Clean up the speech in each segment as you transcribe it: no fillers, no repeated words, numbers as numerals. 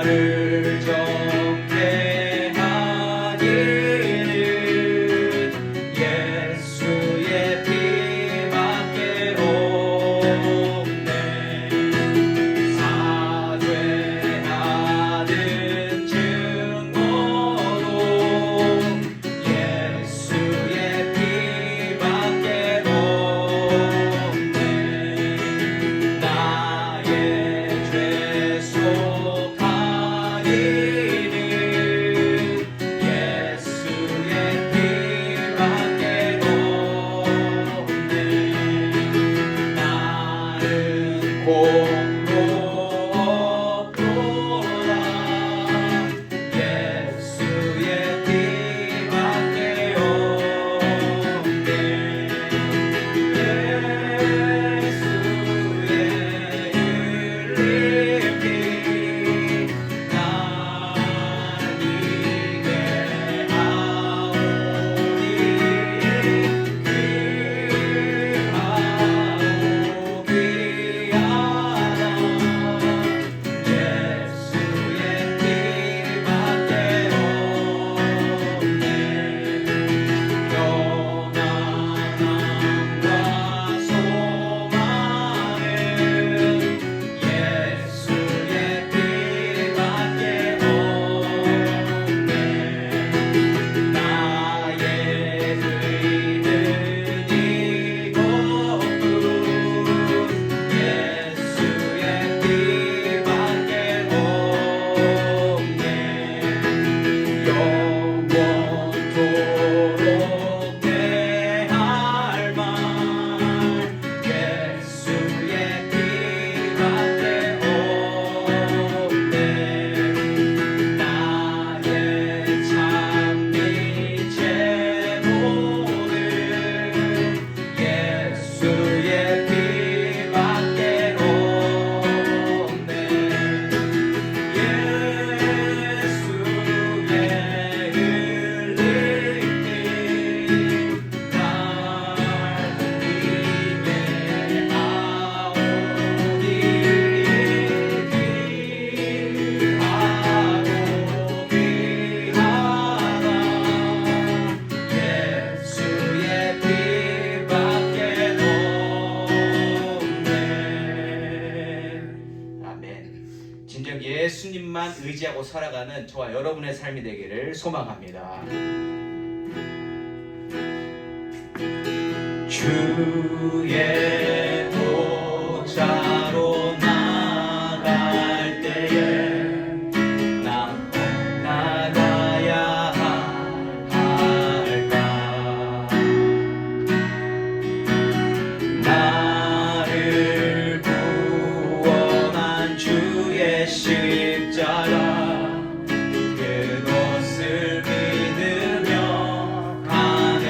나를 정케 하기는 예수의 피밖에 없네. 사죄하는 증거도 예수의 피밖에 없네. 나의 죄 속하기는 예수의 피밖에 없네. 나는 공로 없도다. 예수의 피밖에 없네. 예수의 율리피 날 이게 하오니 귀하오 귀하다. 예수의 피밖에 없네. 평안함과 소망은 예수의 피밖에 없네. 나의 의는 이것뿐 예수의 피밖에 없네. 영원토록 내 할 말 예수의 피밖에 없네. 나의 참미 제모는 예수의 피밖에 없네. 예수의 율리피 날 이게 하오니 귀하고 귀하다. 예수의 피밖에 없네. 아멘. 진정 예수님만 의지하고 살아가는 저와 여러분의 삶이 되기를 소망합니다. 주의 보좌로 나갈 때에 난 나가야 할까? 나를 구원한 주의 십자가 그것을 믿으며 가네.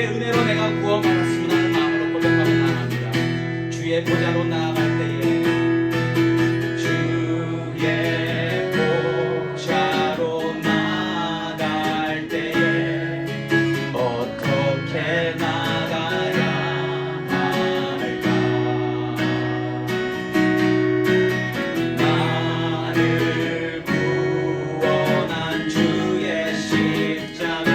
주의 은혜로 내가 구원받았습니다 하는 마음으로 고백하고 나갑니다. 주의 보좌로 나아갈 때에 주의 보좌로 나아갈 때에 어떻게 나가야 할까? 나를 구원한 주의 십자가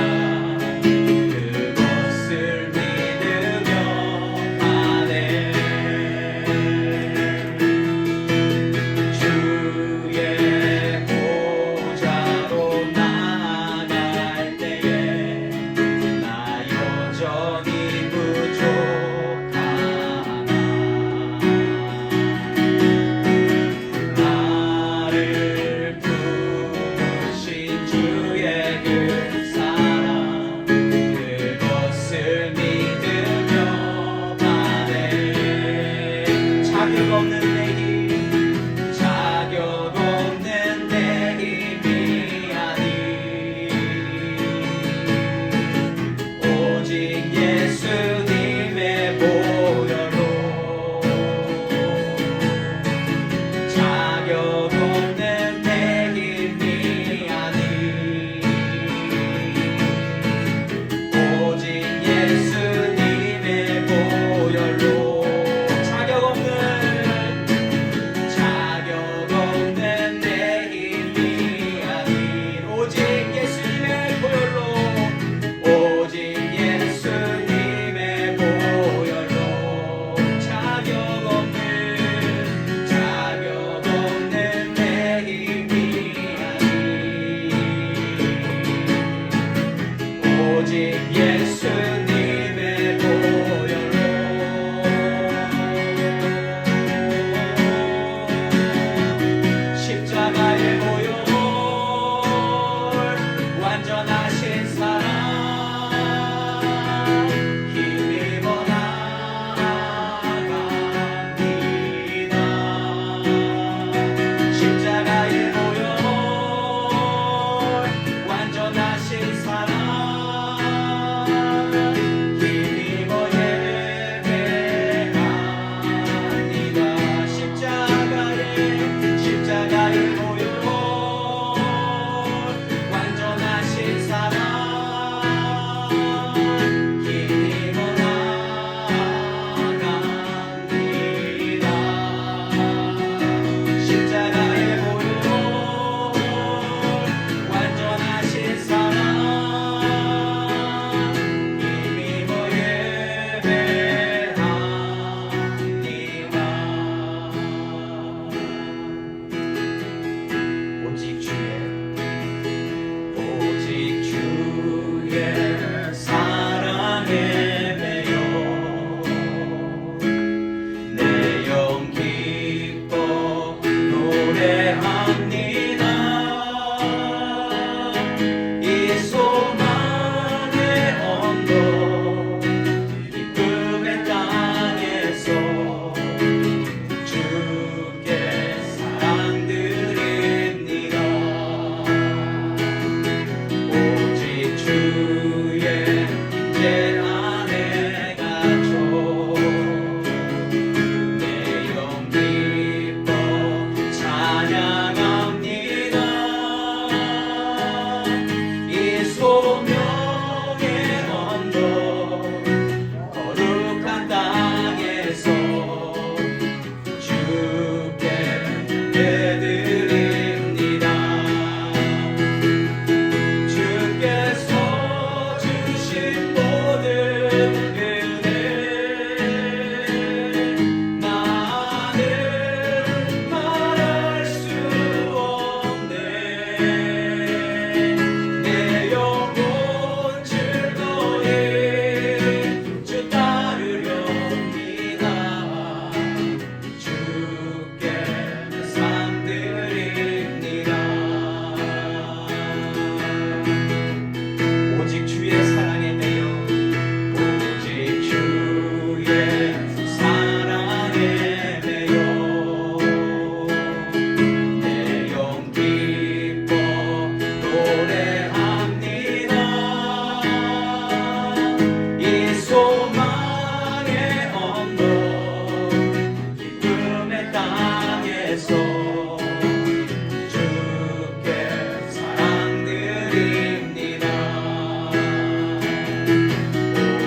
그것을 믿으며 가네.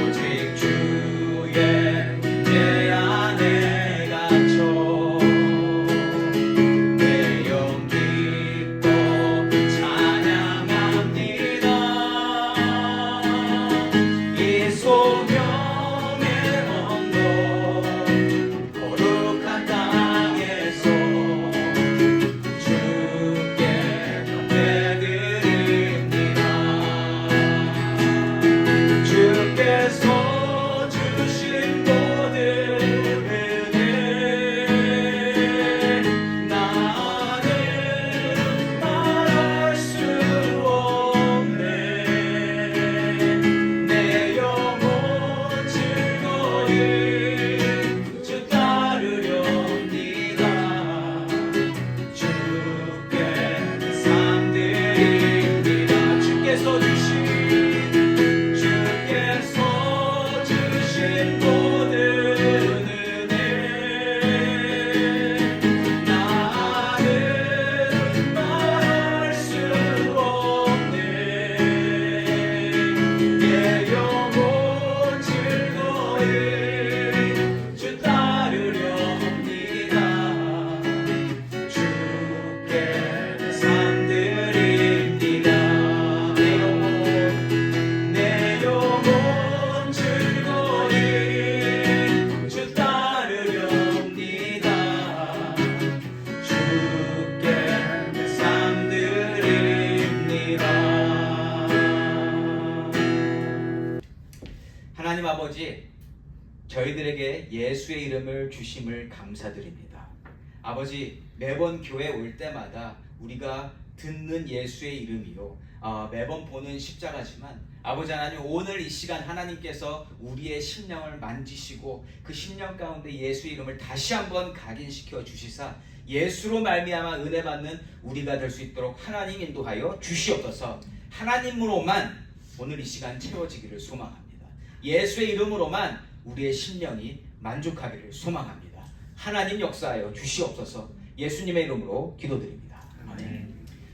오직 주의 임재 안에 갇혀 내 영 기뻐 찬양합니다. 이 소명의 언덕 거룩한 땅에서 주께 경배드립니다. 주께서 주신 모든 은혜 나는 말할 수 없네. 내 영혼 즐거이 주 따르렵니다. 주께 삶 드립니다. 주께서 주신 모든 은혜 나는 말할 수 없네. 내 영혼 즐거이 주 따르렵니다. 주께 삶 드립니다. 내 영혼 즐거이 주 따르렵니다. 주께 삶 드립니다. 하나님 아버지, 저희들에게 예수의 이름을 주심을 감사드립니다. 아버지, 매번 교회 올 때마다 우리가 듣는 예수의 이름이요, 매번 보는 십자가지만 아버지 하나님, 오늘 이 시간 하나님께서 우리의 심령을 만지시고 그 심령 가운데 예수의 이름을 다시 한번 각인시켜 주시사 예수로 말미암아 은혜 받는 우리가 될 수 있도록 하나님 인도하여 주시옵소서. 하나님으로만 오늘 이 시간 채워지기를 소망합니다. 예수의 이름으로만 우리의 심령이 만족하기를 소망합니다. 하나님 역사하여 주시옵소서. 예수님의 이름으로 기도드립니다. 아멘.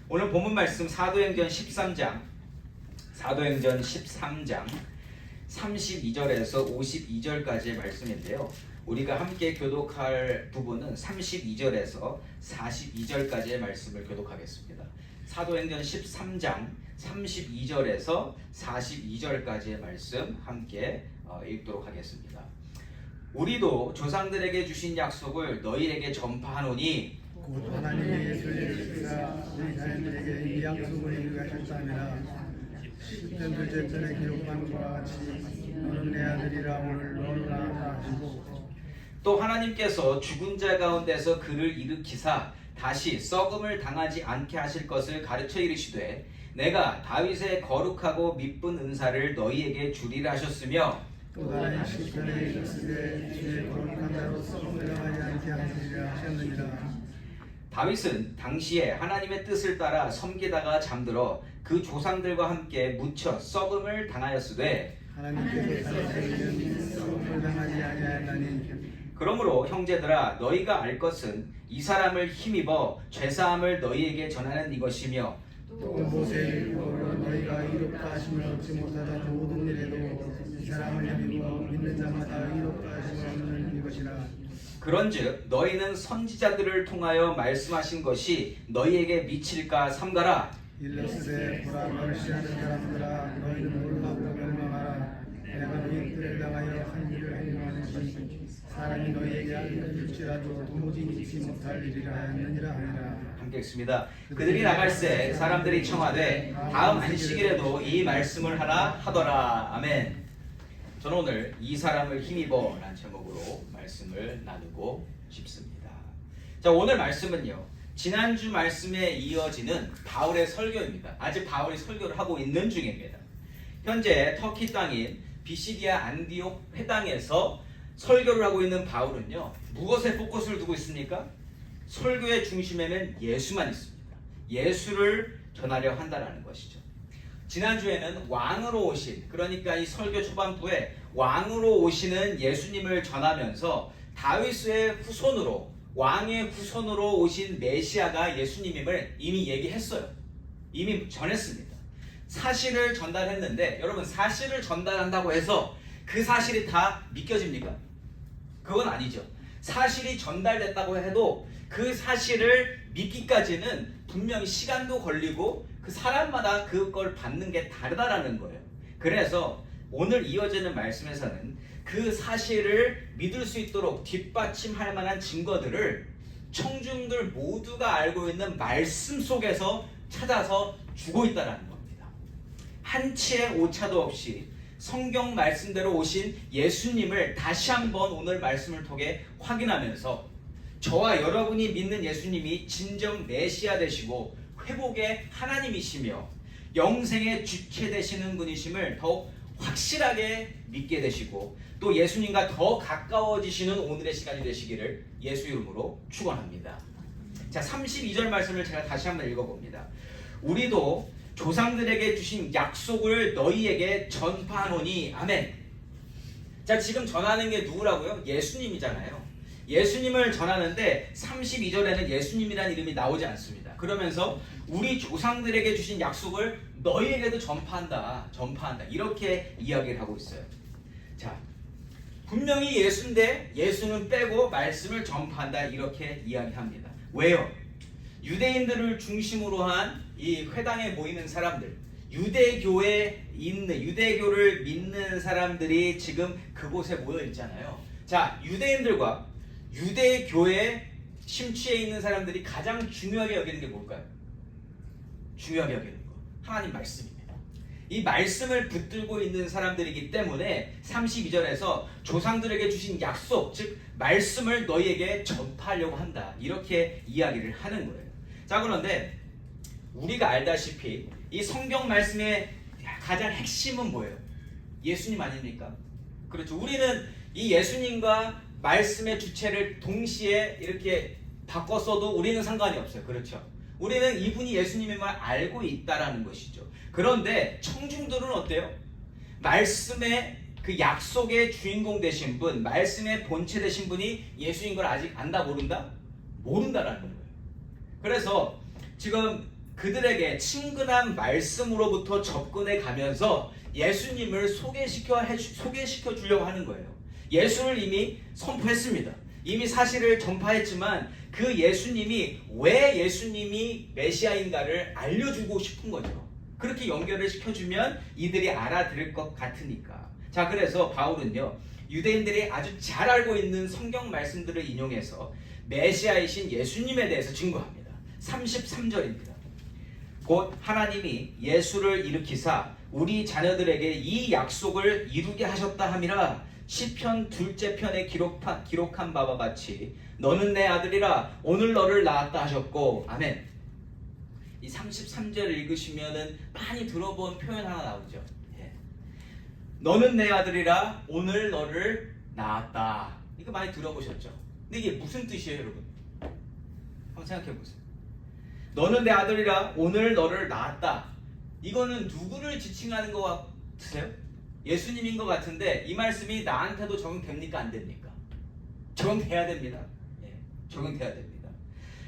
오늘 본문 말씀 사도행전 13장 32절에서 52절까지의 말씀인데요. 우리가 함께 교독할 부분은 32절에서 42절까지의 말씀을 교독하겠습니다. 사도행전 13장 32절에서 42절까지의 말씀 함께 읽도록 하겠습니다. 우리도 조상들에게 주신 약속을 너희에게 전파하노니 곧 하나님의 예수께서 우리 자녀들에게 이 약속을 이루하셨다니라. 십전들 제편에 기록한 것과 같이 너는 내 아들이라 오늘 너는 낳았다 하시고, 또 하나님께서 죽은 자 가운데서 그를 일으키사 다시 썩음을 당하지 않게 하실 것을 가르쳐 이르시되 내가 다윗의 거룩하고 미쁜 은사를 너희에게 주리라 하셨으며, 또 다른 시편에 이르시되 주의 거룩한 자로 썩음을 당하지 않게 하시리라 하셨느니라. 다윗은 당시에 하나님의 뜻을 따라 섬기다가 잠들어 그 조상들과 함께 묻혀 썩음을 당하였으되 하나님께서 살아계신 썩음을 당하지 아니하였나니. 그러므로 형제들아, 너희가 알 것은 이 사람을 힘입어 죄사함을 너희에게 전하는 이것이며, 또 모세의 율법으로 너희가 이롭다 하심을 얻지 못하던 모든 일에도 이 사람을 힘입어 믿는 자마다 이롭다 하심을 얻는 이것이라. 그런즉 너희는 선지자들을 통하여 말씀하신 것이 너희에게 미칠까 삼가라. 일러스되 보라, 멸시하는 사람들아, 너희는 모르고 멸망하라. 내가 너희 뜰을 당하여 한 일을 행하는 것이 사람이 너희에게 알려줄지라도 도무지 믿지 못할 일이라 하느니라 하니라. 함께 읽습니다. 그들이 나갈새 사람들이 청하되 다음 안식일에도 이 말씀을 하라 하더라. 아멘. 저는 오늘 이 사람을 힘입어 라는 제목으로 말씀을 나누고 싶습니다. 자, 오늘 말씀은요, 지난주 말씀에 이어지는 바울의 설교입니다. 아직 바울이 설교를 하고 있는 중입니다. 현재 터키 땅인 비시디아 안디옥 회당에서 설교를 하고 있는 바울은요, 무엇에 포커스를 두고 있습니까? 설교의 중심에는 예수만 있습니다. 예수를 전하려 한다는 것이죠. 지난주에는 왕으로 오신, 그러니까 이 설교 초반부에 왕으로 오시는 예수님을 전하면서 다윗의 후손으로, 왕의 후손으로 오신 메시아가 예수님임을 이미 얘기했어요. 이미 전했습니다. 사실을 전달했는데 여러분 사실을 전달한다고 해서 그 사실이 다 믿겨집니까? 그건 아니죠. 사실이 전달됐다고 해도 그 사실을 믿기까지는 분명히 시간도 걸리고 그 사람마다 그걸 받는 게 다르다라는 거예요. 그래서 오늘 이어지는 말씀에서는 그 사실을 믿을 수 있도록 뒷받침할 만한 증거들을 청중들 모두가 알고 있는 말씀 속에서 찾아서 주고 있다는 겁니다. 한치의 오차도 없이 성경 말씀대로 오신 예수님을 다시 한번 오늘 말씀을 통해 확인하면서 저와 여러분이 믿는 예수님이 진정 메시아 되시고 회복의 하나님이시며 영생의 주체 되시는 분이심을 더욱 확실하게 믿게 되시고 또 예수님과 더 가까워지시는 오늘의 시간이 되시기를 예수 이름으로 축원합니다. 자, 32절 말씀을 제가 다시 한번 읽어봅니다. 우리도 조상들에게 주신 약속을 너희에게 전파하노니 아멘. 자, 지금 전하는 게 누구라고요? 예수님이잖아요. 예수님을 전하는데 32절에는 예수님이라는 이름이 나오지 않습니다. 그러면서 우리 조상들에게 주신 약속을 너희에게도 전파한다 이렇게 이야기를 하고 있어요. 자, 분명히 예수인데 예수는 빼고 말씀을 전파한다 이렇게 이야기합니다. 왜요? 유대인들을 중심으로 한 이 회당에 모이는 사람들, 유대교에 있는 유대교를 믿는 사람들이 지금 그곳에 모여 있잖아요. 자, 유대인들과 유대교에 심취해 있는 사람들이 가장 중요하게 여기는 게 뭘까요? 중요하게 여기는 거 하나님 말씀입니다. 이 말씀을 붙들고 있는 사람들이기 때문에 32절에서 조상들에게 주신 약속, 즉 말씀을 너희에게 전파하려고 한다 이렇게 이야기를 하는 거예요. 자, 그런데 우리가 알다시피 이 성경 말씀의 가장 핵심은 뭐예요? 예수님 아닙니까? 그렇죠. 우리는 이 예수님과 말씀의 주체를 동시에 이렇게 바꿨어도 우리는 상관이 없어요. 그렇죠. 우리는 이분이 예수님임을 알고 있다라는 것이죠. 그런데 청중들은 어때요? 말씀의 그 약속의 주인공 되신 분, 말씀의 본체 되신 분이 예수인 걸 아직 안다 모른다? 모른다라는 거예요. 그래서 지금 그들에게 친근한 말씀으로부터 접근해 가면서 예수님을 소개시켜 주려고 하는 거예요. 예수를 이미 선포했습니다. 이미 사실을 전파했지만 그 예수님이 왜 예수님이 메시아인가를 알려주고 싶은 거죠. 그렇게 연결을 시켜주면 이들이 알아들을 것 같으니까. 자, 그래서 바울은요, 유대인들이 아주 잘 알고 있는 성경 말씀들을 인용해서 메시아이신 예수님에 대해서 증거합니다. 33절입니다. 곧 하나님이 예수를 일으키사 우리 자녀들에게 이 약속을 이루게 하셨다 함이라. 시편 2째 편에 기록한 바와 같이 너는 내 아들이라 오늘 너를 낳았다 하셨고 아멘. 이 33절을 읽으시면은 많이 들어본 표현 하나 나오죠. 예. 너는 내 아들이라 오늘 너를 낳았다. 이거 많이 들어보셨죠? 근데 이게 무슨 뜻이에요, 여러분? 한번 생각해 보세요. 너는 내 아들이라 오늘 너를 낳았다. 이거는 누구를 지칭하는 것 같으세요? 예수님인 것 같은데 이 말씀이 나한테도 적용됩니까? 안 됩니까? 적용돼야 됩니다. 예, 적용돼야 됩니다.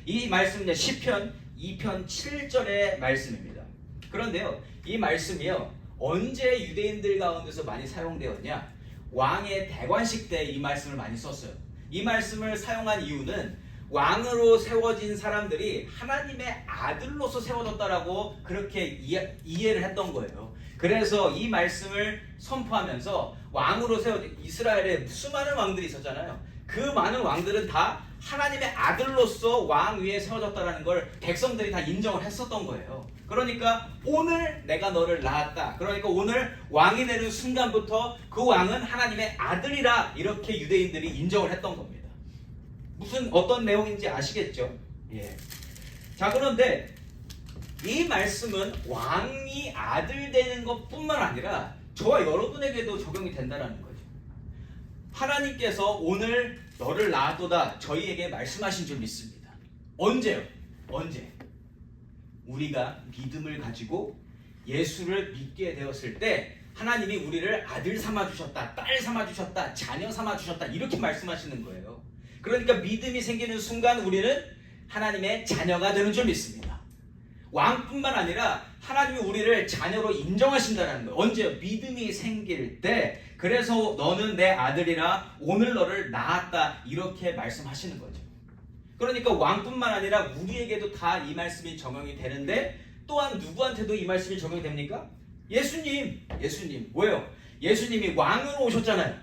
이 말씀은 시편 2편 7절의 말씀입니다. 그런데요, 이 말씀이요 언제 유대인들 가운데서 많이 사용되었냐? 왕의 대관식 때 이 말씀을 많이 썼어요. 이 말씀을 사용한 이유는 왕으로 세워진 사람들이 하나님의 아들로서 세워졌다라고 그렇게 이해를 했던 거예요. 그래서 이 말씀을 선포하면서 왕으로 세워진 이스라엘에 수많은 왕들이 있었잖아요. 그 많은 왕들은 다 하나님의 아들로서 왕 위에 세워졌다는 걸 백성들이 다 인정을 했었던 거예요. 그러니까 오늘 내가 너를 낳았다. 그러니까 오늘 왕이 되는 순간부터 그 왕은 하나님의 아들이라 이렇게 유대인들이 인정을 했던 겁니다. 무슨 어떤 내용인지 아시겠죠? 예. 자, 그런데 이 말씀은 왕이 아들 되는 것뿐만 아니라 저와 여러분에게도 적용이 된다는 거죠. 하나님께서 오늘 너를 낳았도다 저희에게 말씀하신 줄 믿습니다. 언제요? 언제? 우리가 믿음을 가지고 예수를 믿게 되었을 때 하나님이 우리를 아들 삼아주셨다, 딸 삼아주셨다, 자녀 삼아주셨다 이렇게 말씀하시는 거예요. 그러니까 믿음이 생기는 순간 우리는 하나님의 자녀가 되는 줄 믿습니다. 왕뿐만 아니라 하나님이 우리를 자녀로 인정하신다는 거예요. 언제요? 믿음이 생길 때. 그래서 너는 내 아들이라 오늘 너를 낳았다 이렇게 말씀하시는 거죠. 그러니까 왕뿐만 아니라 우리에게도 다 이 말씀이 적용이 되는데 또한 누구한테도 이 말씀이 적용이 됩니까? 예수님. 왜요? 예수님이 왕으로 오셨잖아요.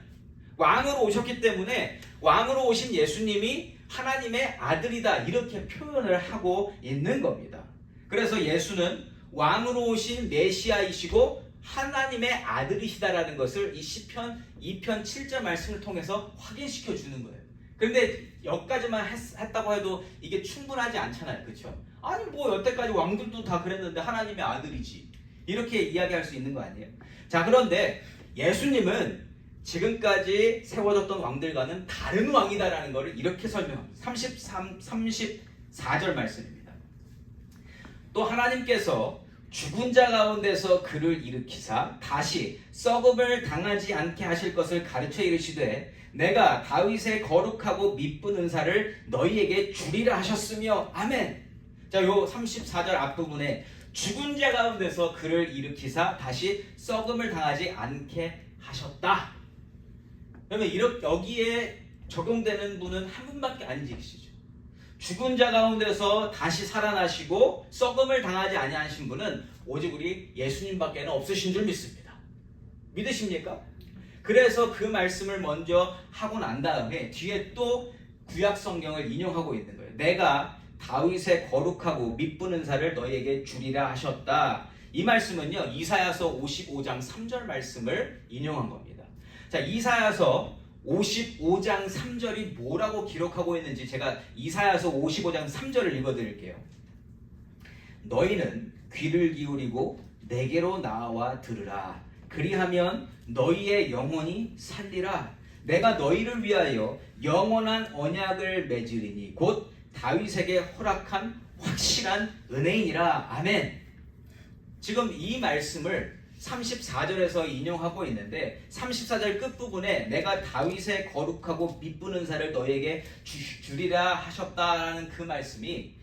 왕으로 오셨기 때문에 왕으로 오신 예수님이 하나님의 아들이다 이렇게 표현을 하고 있는 겁니다. 그래서 예수는 왕으로 오신 메시아이시고 하나님의 아들이시다라는 것을 이 시편 2편 7절 말씀을 통해서 확인시켜 주는 거예요. 그런데 여기까지만 했다고 해도 이게 충분하지 않잖아요. 그렇죠? 아니 뭐 여태까지 왕들도 다 그랬는데 하나님의 아들이지 이렇게 이야기할 수 있는 거 아니에요? 자, 그런데 예수님은 지금까지 세워졌던 왕들과는 다른 왕이다라는 것을 이렇게 설명합니다. 34절 말씀입니다. 또 하나님께서 죽은 자 가운데서 그를 일으키사 다시 썩음을 당하지 않게 하실 것을 가르쳐 이르시되 내가 다윗의 거룩하고 미쁜 은사를 너희에게 주리라 하셨으며 아멘. 자, 요 34절 앞부분에 죽은 자 가운데서 그를 일으키사 다시 썩음을 당하지 않게 하셨다. 그러면 여기에 적용되는 분은 한 분밖에 아니시죠. 죽은 자 가운데서 다시 살아나시고 썩음을 당하지 아니하신 분은 오직 우리 예수님밖에는 없으신 줄 믿습니다. 믿으십니까? 그래서 그 말씀을 먼저 하고 난 다음에 뒤에 또 구약 성경을 인용하고 있는 거예요. 내가 다윗의 거룩하고 미쁜 은사를 너희에게 주리라 하셨다. 이 말씀은요, 이사야서 55장 3절 말씀을 인용한 겁니다. 자, 이사야서 55장 3절이 뭐라고 기록하고 있는지 제가 이사야서 55장 3절을 읽어드릴게요. 너희는 귀를 기울이고 내게로 나와 들으라. 그리하면 너희의 영혼이 살리라. 내가 너희를 위하여 영원한 언약을 맺으리니 곧 다윗에게 허락한 확실한 은혜이니라. 아멘. 지금 이 말씀을 34절에서 인용하고 있는데 34절 끝부분에 내가 다윗의 거룩하고 미쁜 은사를 너희에게 주리라 하셨다라는 그 말씀이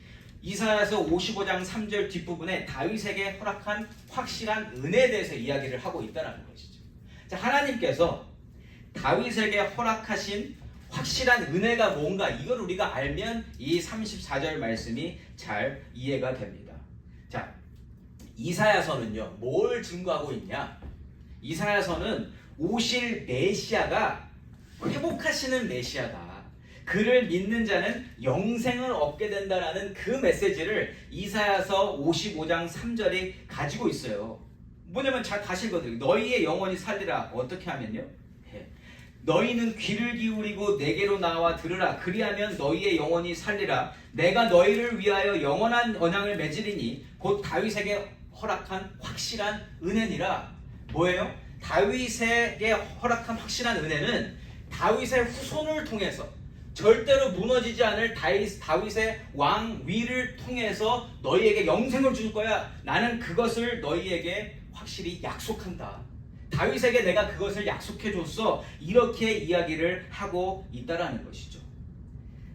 이사야서 55장 3절 뒷부분에 다윗에게 허락한 확실한 은혜에 대해서 이야기를 하고 있다는 것이죠. 자, 하나님께서 다윗에게 허락하신 확실한 은혜가 뭔가 이걸 우리가 알면 이 34절 말씀이 잘 이해가 됩니다. 자, 이사야서는요 뭘 증거하고 있냐? 이사야서는 오실 메시아가 회복하시는 메시아다. 그를 믿는 자는 영생을 얻게 된다라는 그 메시지를 이사야서 55장 3절이 가지고 있어요. 뭐냐면 잘 다시 읽어드릴게요. 너희의 영혼이 살리라. 어떻게 하면요? 너희는 귀를 기울이고 내게로 나와 들으라. 그리하면 너희의 영혼이 살리라. 내가 너희를 위하여 영원한 언약을 맺으리니 곧 다윗에게 허락한 확실한 은혜니라. 뭐예요? 다윗에게 허락한 확실한 은혜는 다윗의 후손을 통해서 절대로 무너지지 않을 다윗의 왕위를 통해서 너희에게 영생을 줄 거야. 나는 그것을 너희에게 확실히 약속한다. 다윗에게 내가 그것을 약속해 줬어. 이렇게 이야기를 하고 있다라는 것이죠.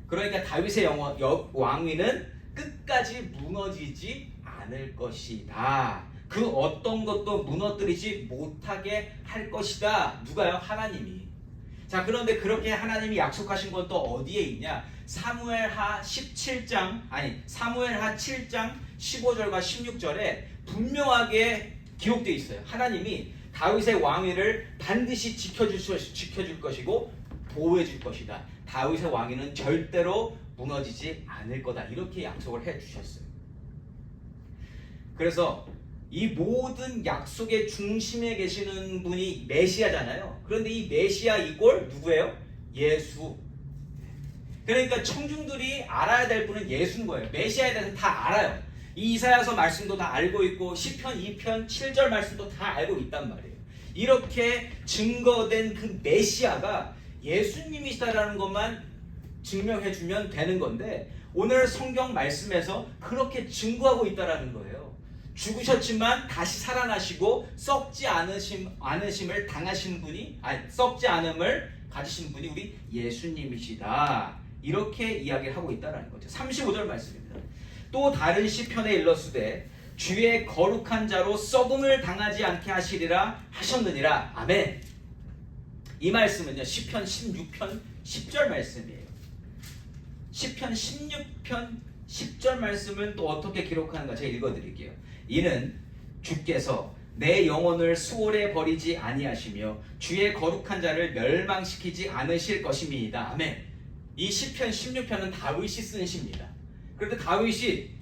그러니까 다윗의 왕위는 끝까지 무너지지 않을 것이다. 그 어떤 것도 무너뜨리지 못하게 할 것이다. 누가요? 하나님이. 자, 그런데 그렇게 하나님이 약속하신 건 또 어디에 있냐? 사무엘하 7장 15절과 16절에 분명하게 기록되어 있어요. 하나님이 다윗의 왕위를 반드시 지켜줄 것이고 보호해 줄 것이다. 다윗의 왕위는 절대로 무너지지 않을 거다. 이렇게 약속을 해 주셨어요. 그래서 이 모든 약속의 중심에 계시는 분이 메시아잖아요. 그런데 이 메시아 이꼴 누구예요? 예수. 그러니까 청중들이 알아야 될 분은 예수인 거예요. 메시아에 대해서 다 알아요. 이 이사야서 말씀도 다 알고 있고 시편 2편 7절 말씀도 다 알고 있단 말이에요. 이렇게 증거된 그 메시아가 예수님이시다라는 것만 증명해주면 되는 건데 오늘 성경 말씀에서 그렇게 증거하고 있다라는 거예요. 죽으셨지만 다시 살아나시고 썩지 않으심을 당하신 분이 썩지 않음을 가지신 분이 우리 예수님이시다. 이렇게 이야기를 하고 있다라는 거죠. 35절 말씀입니다. 또 다른 시편에 일렀으되 주의 거룩한 자로 썩음을 당하지 않게 하시리라 하셨느니라. 아멘. 이 말씀은요 시편 16편 10절 말씀이에요. 시편 16편 10절 말씀은 또 어떻게 기록하는가 제가 읽어드릴게요. 이는 주께서 내 영혼을 수월에 버리지 아니하시며 주의 거룩한 자를 멸망시키지 않으실 것임이니이다. 아멘. 이 시편 16편은 다윗이 쓴 시입니다. 그런데 다윗이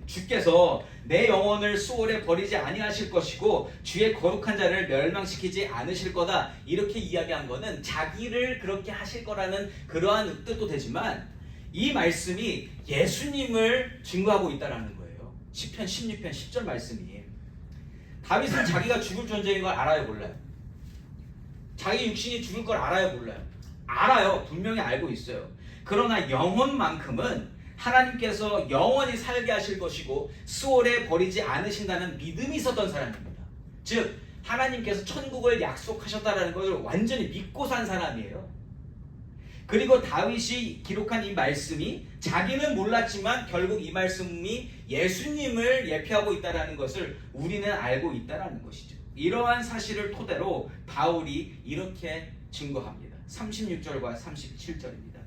주께서 내 영혼을 수월에 버리지 아니하실 것이고 주의 거룩한 자를 멸망시키지 않으실 거다 이렇게 이야기한 거는 자기를 그렇게 하실 거라는 그러한 뜻도 되지만 이 말씀이 예수님을 증거하고 있다는 거예요. 시편 16편 10절 말씀이. 다윗은 자기가 죽을 존재인 걸 알아요, 몰라요? 자기 육신이 죽을 걸 알아요, 몰라요? 알아요. 분명히 알고 있어요. 그러나 영혼만큼은 하나님께서 영원히 살게 하실 것이고 수월에 버리지 않으신다는 믿음이 있었던 사람입니다. 즉 하나님께서 천국을 약속하셨다는 것을 완전히 믿고 산 사람이에요. 그리고 다윗이 기록한 이 말씀이 자기는 몰랐지만 결국 이 말씀이 예수님을 예표하고 있다는 것을 우리는 알고 있다는 것이죠. 이러한 사실을 토대로 바울이 이렇게 증거합니다. 36절과 37절입니다.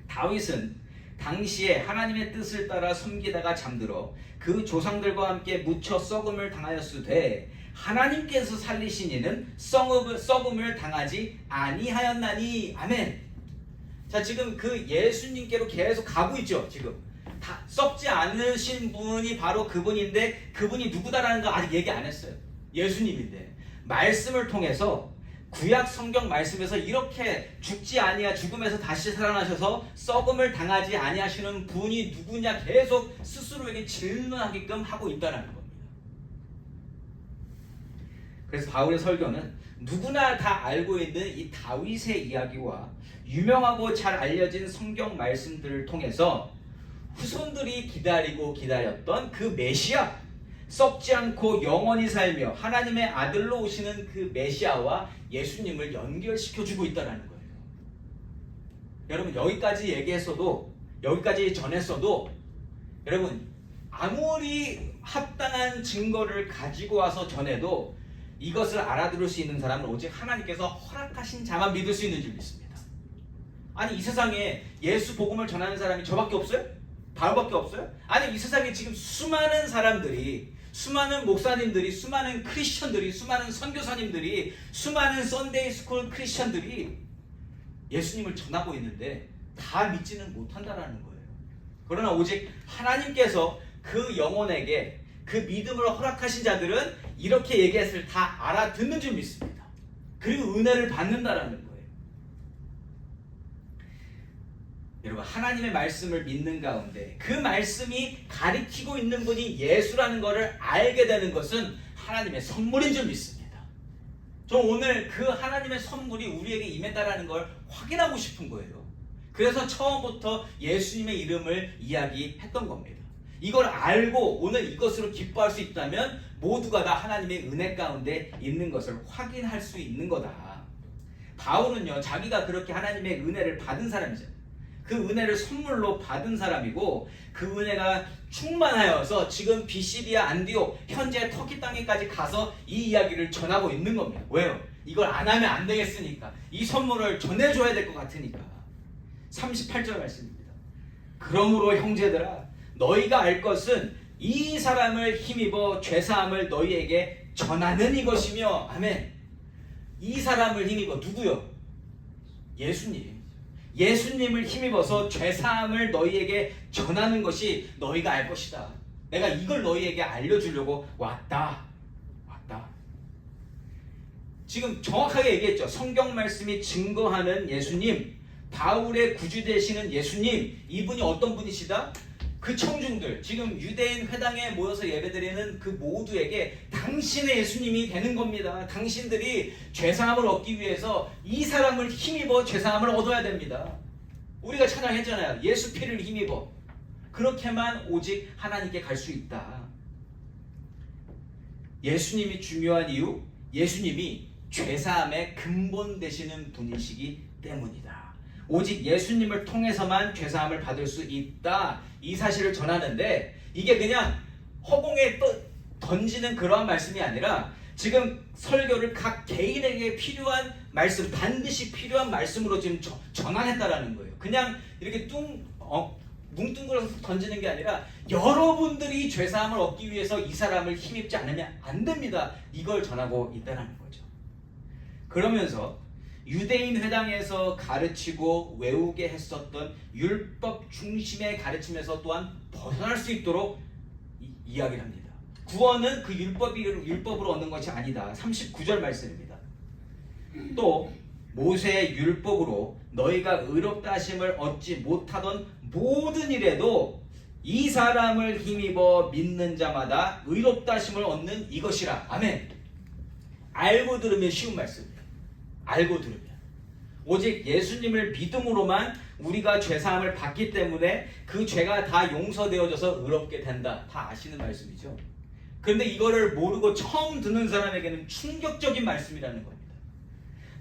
다윗은 당시에 하나님의 뜻을 따라 섬기다가 잠들어 그 조상들과 함께 묻혀 썩음을 당하였으되 하나님께서 살리신 이는 썩음을 당하지 아니하였나니. 아멘. 자, 지금 그 예수님께로 계속 가고 있죠. 지금 다 썩지 않으신 분이 바로 그분인데 그분이 누구다라는 거 아직 얘기 안 했어요. 예수님인데 말씀을 통해서 구약 성경 말씀에서 이렇게 죽지 아니하 죽음에서 다시 살아나셔서 썩음을 당하지 아니하시는 분이 누구냐 계속 스스로에게 질문하게끔 하고 있다는 겁니다. 그래서 바울의 설교는 누구나 다 알고 있는 이 다윗의 이야기와 유명하고 잘 알려진 성경 말씀들을 통해서 후손들이 기다리고 기다렸던 그 메시아, 썩지 않고 영원히 살며 하나님의 아들로 오시는 그 메시아와 예수님을 연결시켜주고 있다는 거예요. 여러분 여기까지 얘기했어도 여기까지 전했어도 여러분 아무리 합당한 증거를 가지고 와서 전해도 이것을 알아들을 수 있는 사람은 오직 하나님께서 허락하신 자만 믿을 수 있는 줄 믿습니다. 아니 이 세상에 예수 복음을 전하는 사람이 저밖에 없어요? 바울밖에 없어요? 아니 이 세상에 지금 수많은 사람들이 수많은 목사님들이 수많은 크리스천들이 수많은 선교사님들이 수많은 썬데이 스쿨 크리스천들이 예수님을 전하고 있는데 다 믿지는 못한다라는 거예요. 그러나 오직 하나님께서 그 영혼에게 그 믿음을 허락하신 자들은 이렇게 얘기했을 때 다 알아듣는 줄 믿습니다. 그리고 은혜를 받는다라는 거예요. 여러분 하나님의 말씀을 믿는 가운데 그 말씀이 가리키고 있는 분이 예수라는 것을 알게 되는 것은 하나님의 선물인 줄 믿습니다. 저 오늘 그 하나님의 선물이 우리에게 임했다라는 걸 확인하고 싶은 거예요. 그래서 처음부터 예수님의 이름을 이야기했던 겁니다. 이걸 알고 오늘 이것으로 기뻐할 수 있다면 모두가 다 하나님의 은혜 가운데 있는 것을 확인할 수 있는 거다. 바울은요 자기가 그렇게 하나님의 은혜를 받은 사람이잖아요. 그 은혜를 선물로 받은 사람이고 그 은혜가 충만하여서 지금 비시디아 안디옥 현재 터키 땅에까지 가서 이 이야기를 전하고 있는 겁니다. 왜요? 이걸 안 하면 안 되겠으니까. 이 선물을 전해줘야 될 것 같으니까. 38절 말씀입니다. 그러므로 형제들아 너희가 알 것은 이 사람을 힘입어 죄사함을 너희에게 전하는 이것이며. 아멘. 이 사람을 힘입어 누구요? 예수님. 예수님을 힘입어서 죄사함을 너희에게 전하는 것이 너희가 알 것이다. 내가 이걸 너희에게 알려주려고 왔다. 지금 정확하게 얘기했죠. 성경 말씀이 증거하는 예수님, 바울의 구주 되시는 예수님, 이분이 어떤 분이시다? 그 청중들, 지금 유대인 회당에 모여서 예배드리는 그 모두에게 당신의 예수님이 되는 겁니다. 당신들이 죄사함을 얻기 위해서 이 사람을 힘입어 죄사함을 얻어야 됩니다. 우리가 찬양했잖아요. 예수 피를 힘입어. 그렇게만 오직 하나님께 갈 수 있다. 예수님이 중요한 이유, 예수님이 죄사함의 근본 되시는 분이시기 때문이다. 오직 예수님을 통해서만 죄사함을 받을 수 있다. 이 사실을 전하는데 이게 그냥 허공에 던지는 그러한 말씀이 아니라 지금 설교를 각 개인에게 필요한 말씀, 반드시 필요한 말씀으로 지금 전환했다라는 거예요. 그냥 이렇게 뭉뚱그려서 던지는 게 아니라 여러분들이 죄사함을 얻기 위해서 이 사람을 힘입지 않으면 안 됩니다. 이걸 전하고 있다는 거죠. 그러면서 유대인 회당에서 가르치고 외우게 했었던 율법 중심의 가르침에서 또한 벗어날 수 있도록 이야기를 합니다. 구원은 그 율법으로 얻는 것이 아니다. 39절 말씀입니다. 또 모세의 율법으로 너희가 의롭다 하심을 얻지 못하던 모든 일에도 이 사람을 힘입어 믿는 자마다 의롭다 하심을 얻는 이것이라. 아멘. 알고 들으면 쉬운 말씀이에요. 알고 들으면 오직 예수님을 믿음으로만 우리가 죄사함을 받기 때문에 그 죄가 다 용서되어져서 의롭게 된다. 다 아시는 말씀이죠. 그런데 이거를 모르고 처음 듣는 사람에게는 충격적인 말씀이라는 겁니다.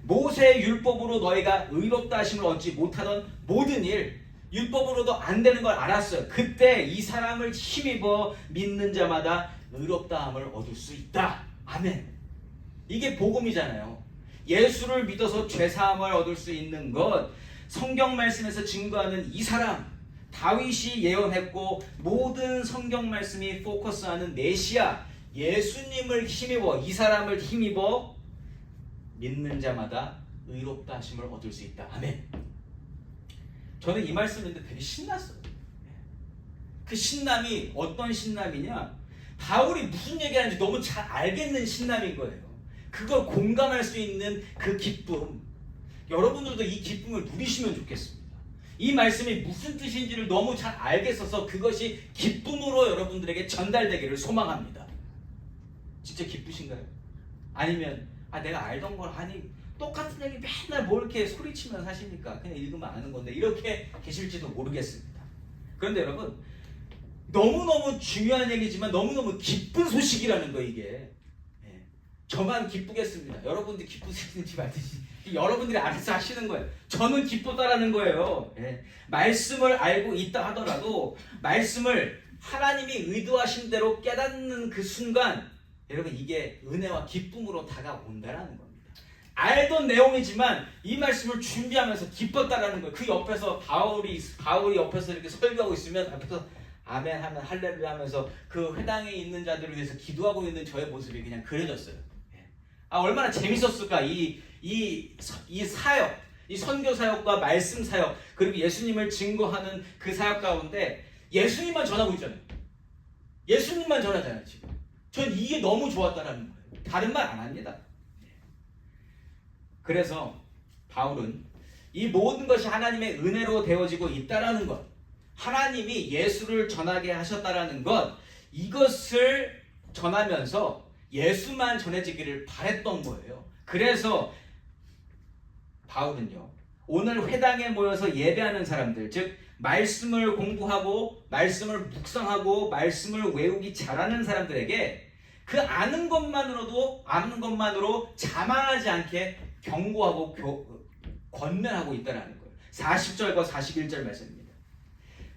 모세의 율법으로 너희가 의롭다 하심을 얻지 못하던 모든 일, 율법으로도 안 되는 걸 알았어요. 그때 이 사람을 힘입어 믿는 자마다 의롭다함을 얻을 수 있다. 아멘. 이게 복음이잖아요. 예수를 믿어서 죄사함을 얻을 수 있는 것, 성경 말씀에서 증거하는 이 사람, 다윗이 예언했고 모든 성경 말씀이 포커스하는 메시아, 예수님을 힘입어, 이 사람을 힘입어 믿는 자마다 의롭다 하심을 얻을 수 있다. 아멘. 저는 이 말씀을 듣는데 되게 신났어요. 그 신남이 어떤 신남이냐, 바울이 무슨 얘기하는지 너무 잘 알겠는 신남인 거예요. 그걸 공감할 수 있는 그 기쁨, 여러분들도 이 기쁨을 누리시면 좋겠습니다. 이 말씀이 무슨 뜻인지를 너무 잘 알겠어서 그것이 기쁨으로 여러분들에게 전달되기를 소망합니다. 진짜 기쁘신가요? 아니면 내가 알던 걸 하니 똑같은 얘기 맨날 뭘 이렇게 소리치면서 하십니까? 그냥 읽으면 아는 건데 이렇게 계실지도 모르겠습니다. 그런데 여러분, 너무너무 중요한 얘기지만 너무너무 기쁜 소식이라는 거, 이게. 저만 기쁘겠습니다. 여러분들이 기쁘시는지 말든지 여러분들이 알아서 하시는 거예요. 저는 기쁘다라는 거예요. 말씀을 알고 있다 하더라도 말씀을 하나님이 의도하신 대로 깨닫는 그 순간 여러분, 이게 은혜와 기쁨으로 다가온다라는 겁니다. 알던 내용이지만 이 말씀을 준비하면서 기뻤다라는 거예요. 그 옆에서 바울이 옆에서 이렇게 설교하고 있으면 앞에서 아멘 하면 할렐루야 하면서 그 회당에 있는 자들을 위해서 기도하고 있는 저의 모습이 그냥 그려졌어요. 얼마나 재밌었을까. 이 사역, 이 선교 사역과 말씀 사역, 그리고 예수님을 증거하는 그 사역 가운데 예수님만 전하고 있잖아요. 예수님만 전하잖아요. 지금 전 이게 너무 좋았다라는 거예요. 다른 말 안 합니다. 그래서 바울은 이 모든 것이 하나님의 은혜로 되어지고 있다라는 것, 하나님이 예수를 전하게 하셨다라는 것, 이것을 전하면서 예수만 전해지기를 바랬던 거예요. 그래서 바울은요, 오늘 회당에 모여서 예배하는 사람들, 즉 말씀을 공부하고 말씀을 묵상하고 말씀을 외우기 잘하는 사람들에게 그 아는 것만으로 자만하지 않게 경고하고 권면하고 있다는 거예요. 40절과 41절 말씀입니다.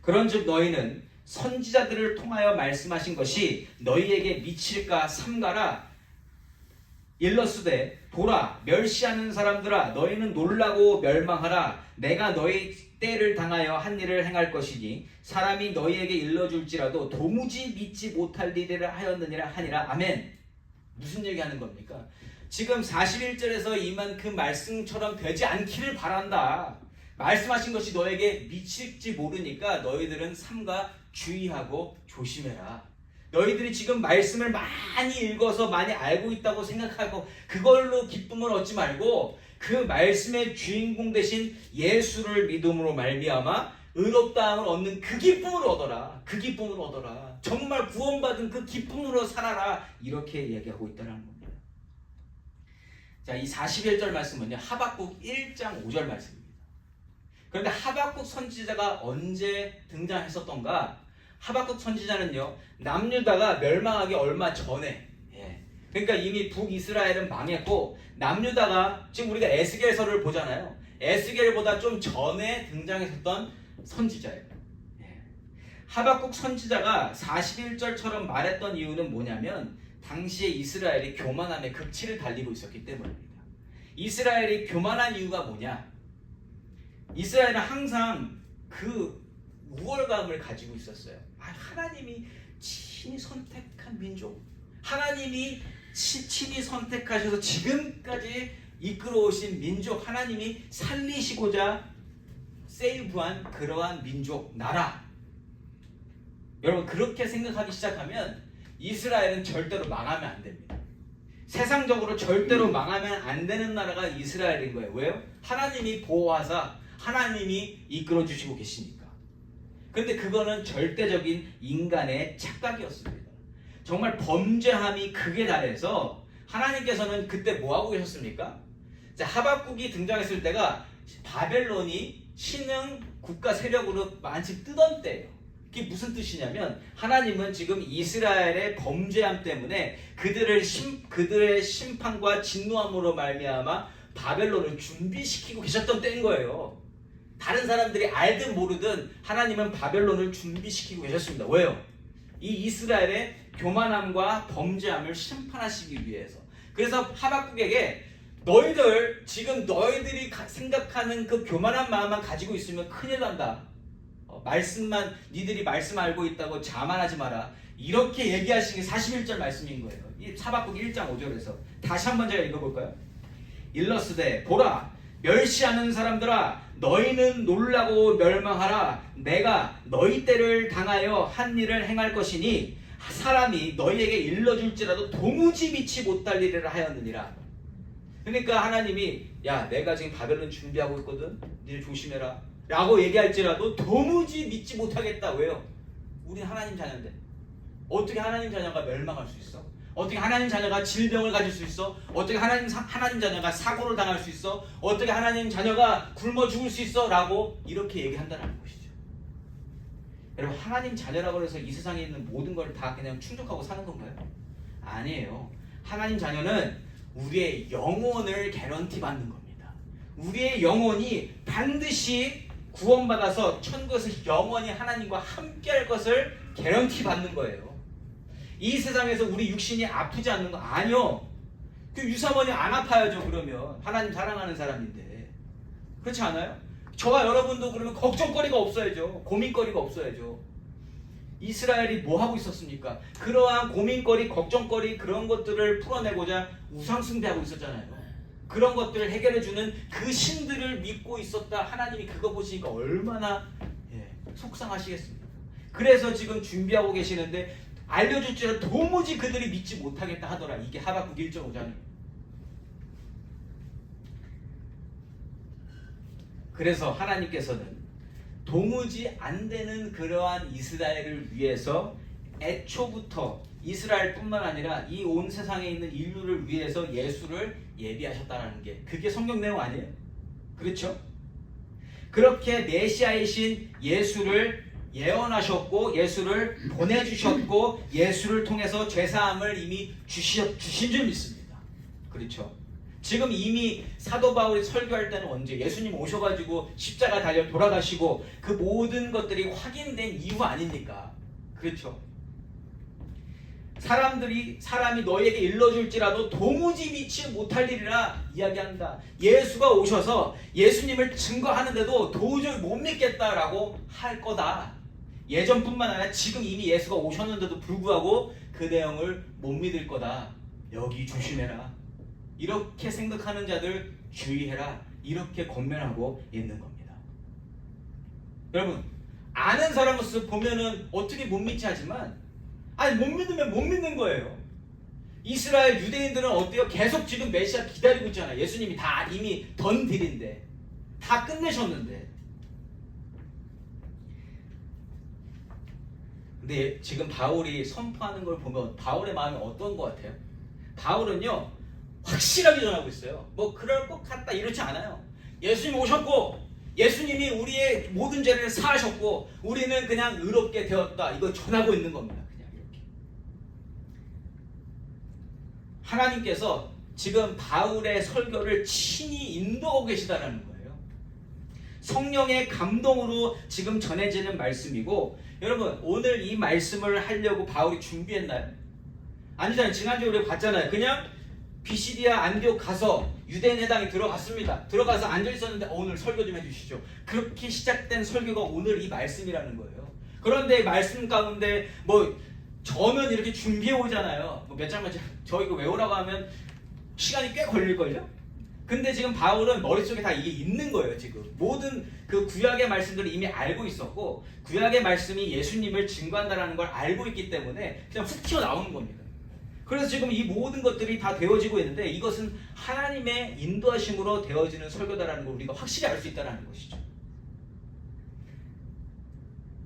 그런즉 너희는 선지자들을 통하여 말씀하신 것이 너희에게 미칠까 삼가라. 일러스되 보라, 멸시하는 사람들아, 너희는 놀라고 멸망하라. 내가 너희 때를 당하여 한 일을 행할 것이니 사람이 너희에게 일러줄지라도 도무지 믿지 못할 일을 하였느니라 하니라. 아멘. 무슨 얘기하는 겁니까? 지금 41절에서 임한 그 말씀처럼 되지 않기를 바란다. 말씀하신 것이 너에게 미칠지 모르니까 너희들은 삼가 주의하고 조심해라. 너희들이 지금 말씀을 많이 읽어서 많이 알고 있다고 생각하고 그걸로 기쁨을 얻지 말고 그 말씀의 주인공 되신 예수를 믿음으로 말미암아 의롭다함을 얻는 그 기쁨을 얻어라. 그 기쁨을 얻어라. 정말 구원받은 그 기쁨으로 살아라. 이렇게 얘기하고 있다는 겁니다. 자, 이 41절 말씀은요, 하박국 1장 5절 말씀입니다. 그런데 하박국 선지자가 언제 등장했었던가? 하박국 선지자는요, 남유다가 멸망하기 얼마 전에, 그러니까 이미 북이스라엘은 망했고 남유다가, 지금 우리가 에스겔서를 보잖아요. 에스겔보다 좀 전에 등장했었던 선지자예요. 하박국 선지자가 41절처럼 말했던 이유는 뭐냐면 당시에 이스라엘이 교만함의 극치를 달리고 있었기 때문입니다. 이스라엘이 교만한 이유가 뭐냐? 이스라엘은 항상 그 우월감을 가지고 있었어요. 하나님이 친히 선택한 민족, 하나님이 친히 선택하셔서 지금까지 이끌어오신 민족, 하나님이 살리시고자 세이브한 그러한 민족, 나라. 여러분, 그렇게 생각하기 시작하면 이스라엘은 절대로 망하면 안 됩니다. 세상적으로 절대로 망하면 안 되는 나라가 이스라엘인 거예요. 왜요? 하나님이 보호하사 하나님이 이끌어 주시고 계시니까. 그런데 그거는 절대적인 인간의 착각이었습니다. 정말 범죄함이 극에 달해서 하나님께서는 그때 뭐하고 계셨습니까? 하박국이 등장했을 때가 바벨론이 신흥 국가 세력으로 만씩 뜨던 때예요. 그게 무슨 뜻이냐면 하나님은 지금 이스라엘의 범죄함 때문에 그들의 심판과 진노함으로 말미암아 바벨론을 준비시키고 계셨던 때인 거예요. 다른 사람들이 알든 모르든 하나님은 바벨론을 준비시키고 계셨습니다. 왜요? 이 이스라엘의 교만함과 범죄함을 심판하시기 위해서. 그래서 하박국에게 지금 너희들이 생각하는 그 교만한 마음만 가지고 있으면 큰일 난다. 니들이 말씀 알고 있다고 자만하지 마라. 이렇게 얘기하신 게 41절 말씀인 거예요. 이 하박국 1장 5절에서 다시 한번 제가 읽어볼까요? 일러스되 보라 멸시하는 사람들아 너희는 놀라고 멸망하라. 내가 너희 때를 당하여 한 일을 행할 것이니 사람이 너희에게 일러줄지라도 도무지 믿지 못할 일을 하였느니라. 그러니까 하나님이 야 내가 지금 바벨론 준비하고 있거든. 니들 조심해라 라고 얘기할지라도 도무지 믿지 못하겠다. 왜요? 우린 하나님 자녀인데 어떻게 하나님 자녀가 멸망할 수 있어? 어떻게 하나님 자녀가 질병을 가질 수 있어? 어떻게 하나님 자녀가 사고를 당할 수 있어? 어떻게 하나님 자녀가 굶어 죽을 수 있어? 라고 이렇게 얘기한다는 것이죠. 여러분, 하나님 자녀라고 해서 이 세상에 있는 모든 걸 다 그냥 충족하고 사는 건가요? 아니에요. 하나님 자녀는 우리의 영혼을 개런티 받는 겁니다. 우리의 영혼이 반드시 구원받아서 천국에서 영원히 하나님과 함께할 것을 개런티 받는 거예요. 이 세상에서 우리 육신이 아프지 않는 거 아니요. 그 유사모님 안 아파야죠. 그러면 하나님 사랑하는 사람인데 그렇지 않아요? 저와 여러분도 그러면 걱정거리가 없어야죠. 고민거리가 없어야죠. 이스라엘이 뭐 하고 있었습니까? 그러한 고민거리, 걱정거리 그런 것들을 풀어내고자 우상숭배하고 있었잖아요. 그런 것들을 해결해주는 그 신들을 믿고 있었다. 하나님이 그거 보시니까 얼마나 속상하시겠습니까? 그래서 지금 준비하고 계시는데 알려줄지라도 도무지 그들이 믿지 못하겠다 하더라. 이게 하박국 1.5장이에요. 그래서 하나님께서는 도무지 안 되는 그러한 이스라엘을 위해서 애초부터 이스라엘뿐만 아니라 이 온 세상에 있는 인류를 위해서 예수를 예비하셨다는 게 그게 성경 내용 아니에요? 그렇죠? 그렇게 메시아이신 예수를 예언하셨고 예수를 보내주셨고 예수를 통해서 죄사함을 이미 주신 줄 믿습니다. 그렇죠? 지금 이미 사도 바울이 설교할 때는 언제? 예수님 오셔가지고 십자가 달려 돌아가시고 그 모든 것들이 확인된 이후 아닙니까? 그렇죠? 사람이 너희에게 일러줄지라도 도무지 믿지 못할 일이라 이야기한다. 예수가 오셔서 예수님을 증거하는데도 도저히 못 믿겠다라고 할 거다. 예전뿐만 아니라 지금 이미 예수가 오셨는데도 불구하고 그 내용을 못 믿을 거다. 여기 조심해라. 이렇게 생각하는 자들 주의해라. 이렇게 권면하고 있는 겁니다. 여러분, 아는 사람으로서 보면은 어떻게 못 믿지 하지만 못 믿으면 못 믿는 거예요. 이스라엘 유대인들은 어때요? 계속 지금 메시아 기다리고 있잖아요. 예수님이 다 이미 던 딜인데 다 끝내셨는데. 근데 지금 바울이 선포하는 걸 보면 바울의 마음이 어떤 것 같아요? 바울은요 확실하게 전하고 있어요. 뭐 그럴 것 같다 이렇지 않아요. 예수님 오셨고 예수님이 우리의 모든 죄를 사하셨고 우리는 그냥 의롭게 되었다. 이거 전하고 있는 겁니다. 그냥 이렇게. 하나님께서 지금 바울의 설교를 친히 인도하고 계시다는 거예요. 성령의 감동으로 지금 전해지는 말씀이고, 여러분 오늘 이 말씀을 하려고 바울이 준비했나요? 아니잖아요. 지난주에 우리가 봤잖아요. 그냥 비시디아 안디옥 가서 유대인 회당에 들어갔습니다. 들어가서 앉아 있었는데 오늘 설교 좀 해주시죠. 그렇게 시작된 설교가 오늘 이 말씀이라는 거예요. 그런데 말씀 가운데 뭐 저는 이렇게 준비해 오잖아요. 뭐 몇 장만 저 이거 외우라고 하면 시간이 꽤 걸릴걸요? 근데 지금 바울은 머릿속에 다 이게 있는 거예요. 지금 모든 그 구약의 말씀들을 이미 알고 있었고, 구약의 말씀이 예수님을 증거한다는 걸 알고 있기 때문에 그냥 훅 튀어나오는 겁니다. 그래서 지금 이 모든 것들이 다 되어지고 있는데, 이것은 하나님의 인도하심으로 되어지는 설교다라는 걸 우리가 확실히 알 수 있다는 것이죠.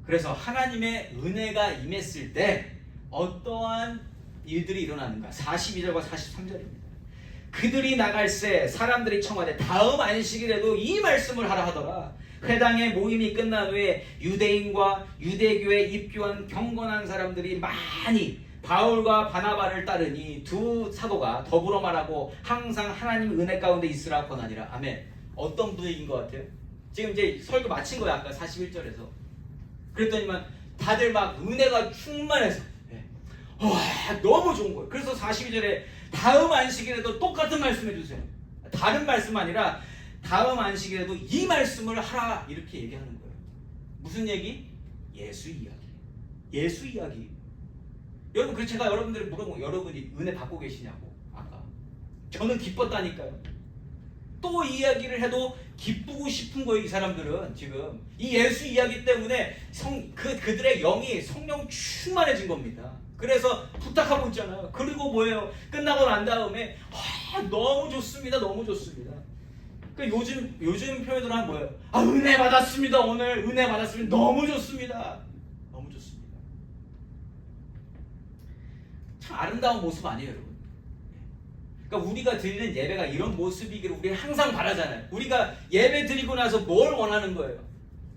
그래서 하나님의 은혜가 임했을 때 어떠한 일들이 일어나는가? 42절과 43절입니다. 그들이 나갈새 사람들이 청하되 다음 안식일에도 이 말씀을 하라 하더라. 회당의 모임이 끝난 후에 유대인과 유대교에 입교한 경건한 사람들이 많이 바울과 바나바를 따르니 두 사도가 더불어 말하고 항상 하나님 은혜 가운데 있으라 권하니라. 아멘. 어떤 분위기인 것 같아요? 지금 이제 설교 마친 거예요. 아까 41절에서. 그랬더니만 다들 막 은혜가 충만해서 와, 너무 좋은 거예요. 그래서 42절에 다음 안식일에도 똑같은 말씀 해주세요. 다른 말씀 아니라 다음 안식일에도 이 말씀을 하라, 이렇게 얘기하는 거예요. 무슨 얘기? 예수 이야기. 예수 이야기. 여러분, 그래서 제가 여러분들이 물어보고, 여러분이 은혜 받고 계시냐고. 아까 저는 기뻤다니까요. 또 이야기를 해도 기쁘고 싶은 거예요. 이 사람들은 지금 이 예수 이야기 때문에 그들의 영이 성령 충만해진 겁니다. 그래서 부탁하고 있잖아요. 그리고 뭐예요? 끝나고 난 다음에 너무 좋습니다. 너무 좋습니다. 그러니까 요즘 표현으로 하면 뭐예요? 은혜 받았습니다. 오늘 은혜 받았습니다. 너무 좋습니다. 너무 좋습니다. 참 아름다운 모습 아니에요, 여러분? 그러니까 우리가 드리는 예배가 이런 모습이기를 우리는 항상 바라잖아요. 우리가 예배 드리고 나서 뭘 원하는 거예요?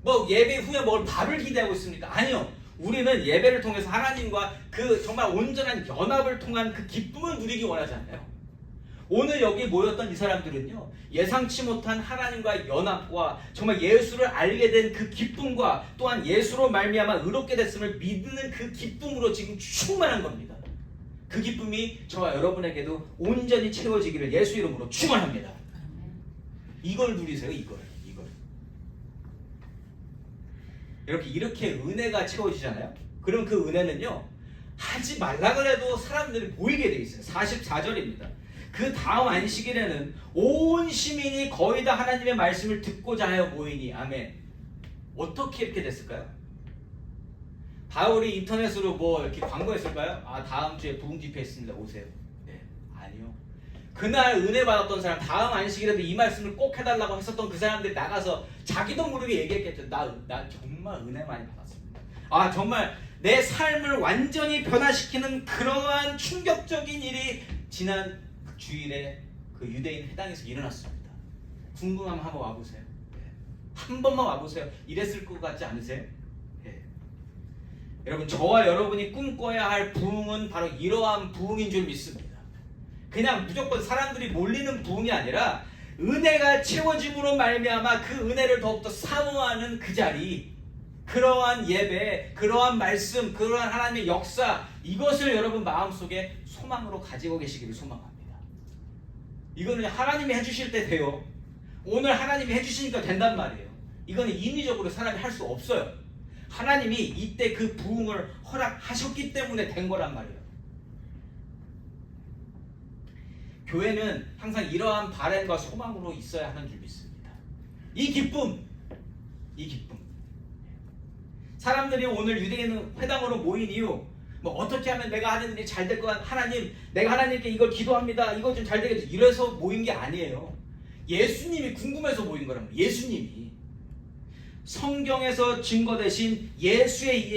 뭐 예배 후에 뭘 밥을 기대하고 있습니까? 아니요. 우리는 예배를 통해서 하나님과 그 정말 온전한 연합을 통한 그 기쁨을 누리기 원하잖아요. 오늘 여기 모였던 이 사람들은요, 예상치 못한 하나님과의 연합과 정말 예수를 알게 된 그 기쁨과 또한 예수로 말미암아 의롭게 됐음을 믿는 그 기쁨으로 지금 충만한 겁니다. 그 기쁨이 저와 여러분에게도 온전히 채워지기를 예수 이름으로 축원합니다. 이걸 누리세요. 이걸. 이렇게 은혜가 채워지잖아요. 그럼 그 은혜는요, 하지 말라 그래도 사람들이 보이게 돼 있어요. 44절입니다. 그 다음 안식일에는 온 시민이 거의 다 하나님의 말씀을 듣고자 하여 모이니. 아멘. 어떻게 이렇게 됐을까요? 바울이 인터넷으로 뭐 이렇게 광고했을까요? 다음 주에 부흥 집회 있습니다. 오세요. 네, 아니요. 그날 은혜 받았던 사람, 다음 안식일에도 이 말씀을 꼭 해달라고 했었던 그 사람들이 나가서 자기도 모르게 얘기했겠죠. 나 정말 은혜 많이 받았습니다. 정말 내 삶을 완전히 변화시키는 그러한 충격적인 일이 지난 주일에 그 유대인 회당에서 일어났습니다. 궁금하면 한번 와보세요. 네. 한 번만 와보세요. 이랬을 것 같지 않으세요? 네. 여러분, 저와 여러분이 꿈꿔야 할 부흥은 바로 이러한 부흥인 줄 믿습니다. 그냥 무조건 사람들이 몰리는 부흥이 아니라 은혜가 채워짐으로 말미암아 그 은혜를 더욱더 사모하는 그 자리, 그러한 예배, 그러한 말씀, 그러한 하나님의 역사, 이것을 여러분 마음속에 소망으로 가지고 계시기를 소망합니다. 이거는 하나님이 해주실 때 돼요. 오늘 하나님이 해주시니까 된단 말이에요. 이거는 인위적으로 사람이 할 수 없어요. 하나님이 이때 그 부흥을 허락하셨기 때문에 된 거란 말이에요. 교회는 항상 이러한 바램과 소망으로 있어야 하는 줄 믿습니다. 이 기쁨. 사람들이 오늘 유대인 회당으로 모인 이유, 뭐 어떻게 하면 내가 하는 일이 잘 될 것 같아, 하나님, 내가 하나님께 이걸 기도합니다. 이거 좀 잘 되겠지. 이래서 모인 게 아니에요. 예수님이 궁금해서 모인 거란 말이에요. 예수님이. 성경에서 증거되신 예수의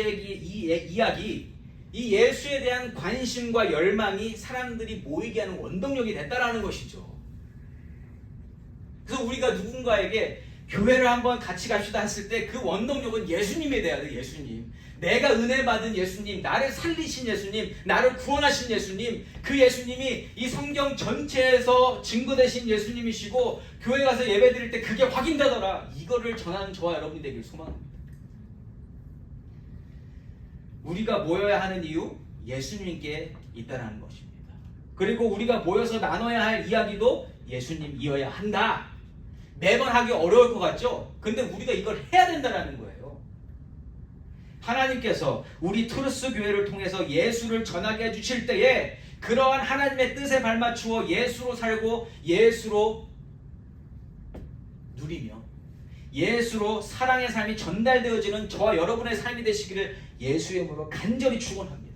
이야기, 이 예수에 대한 관심과 열망이 사람들이 모이게 하는 원동력이 됐다라는 것이죠. 그래서 우리가 누군가에게 교회를 한번 같이 갑시다 했을 때 그 원동력은 예수님이 돼야 돼요. 예수님. 내가 은혜 받은 예수님, 나를 살리신 예수님, 나를 구원하신 예수님, 그 예수님이 이 성경 전체에서 증거되신 예수님이시고 교회 가서 예배 드릴 때 그게 확인되더라. 이거를 전하는 저와 여러분이 되길 소망합니다. 우리가 모여야 하는 이유, 예수님께 있다라는 것입니다. 그리고 우리가 모여서 나눠야 할 이야기도 예수님이어야 한다. 매번 하기 어려울 것 같죠? 근데 우리가 이걸 해야 된다는 거예요. 하나님께서 우리 트루스 교회를 통해서 예수를 전하게 해주실 때에 그러한 하나님의 뜻에 발맞추어 예수로 살고 예수로 누리며 예수로 사랑의 삶이 전달되어지는 저와 여러분의 삶이 되시기를 예수의 이름으로 간절히 축원합니다.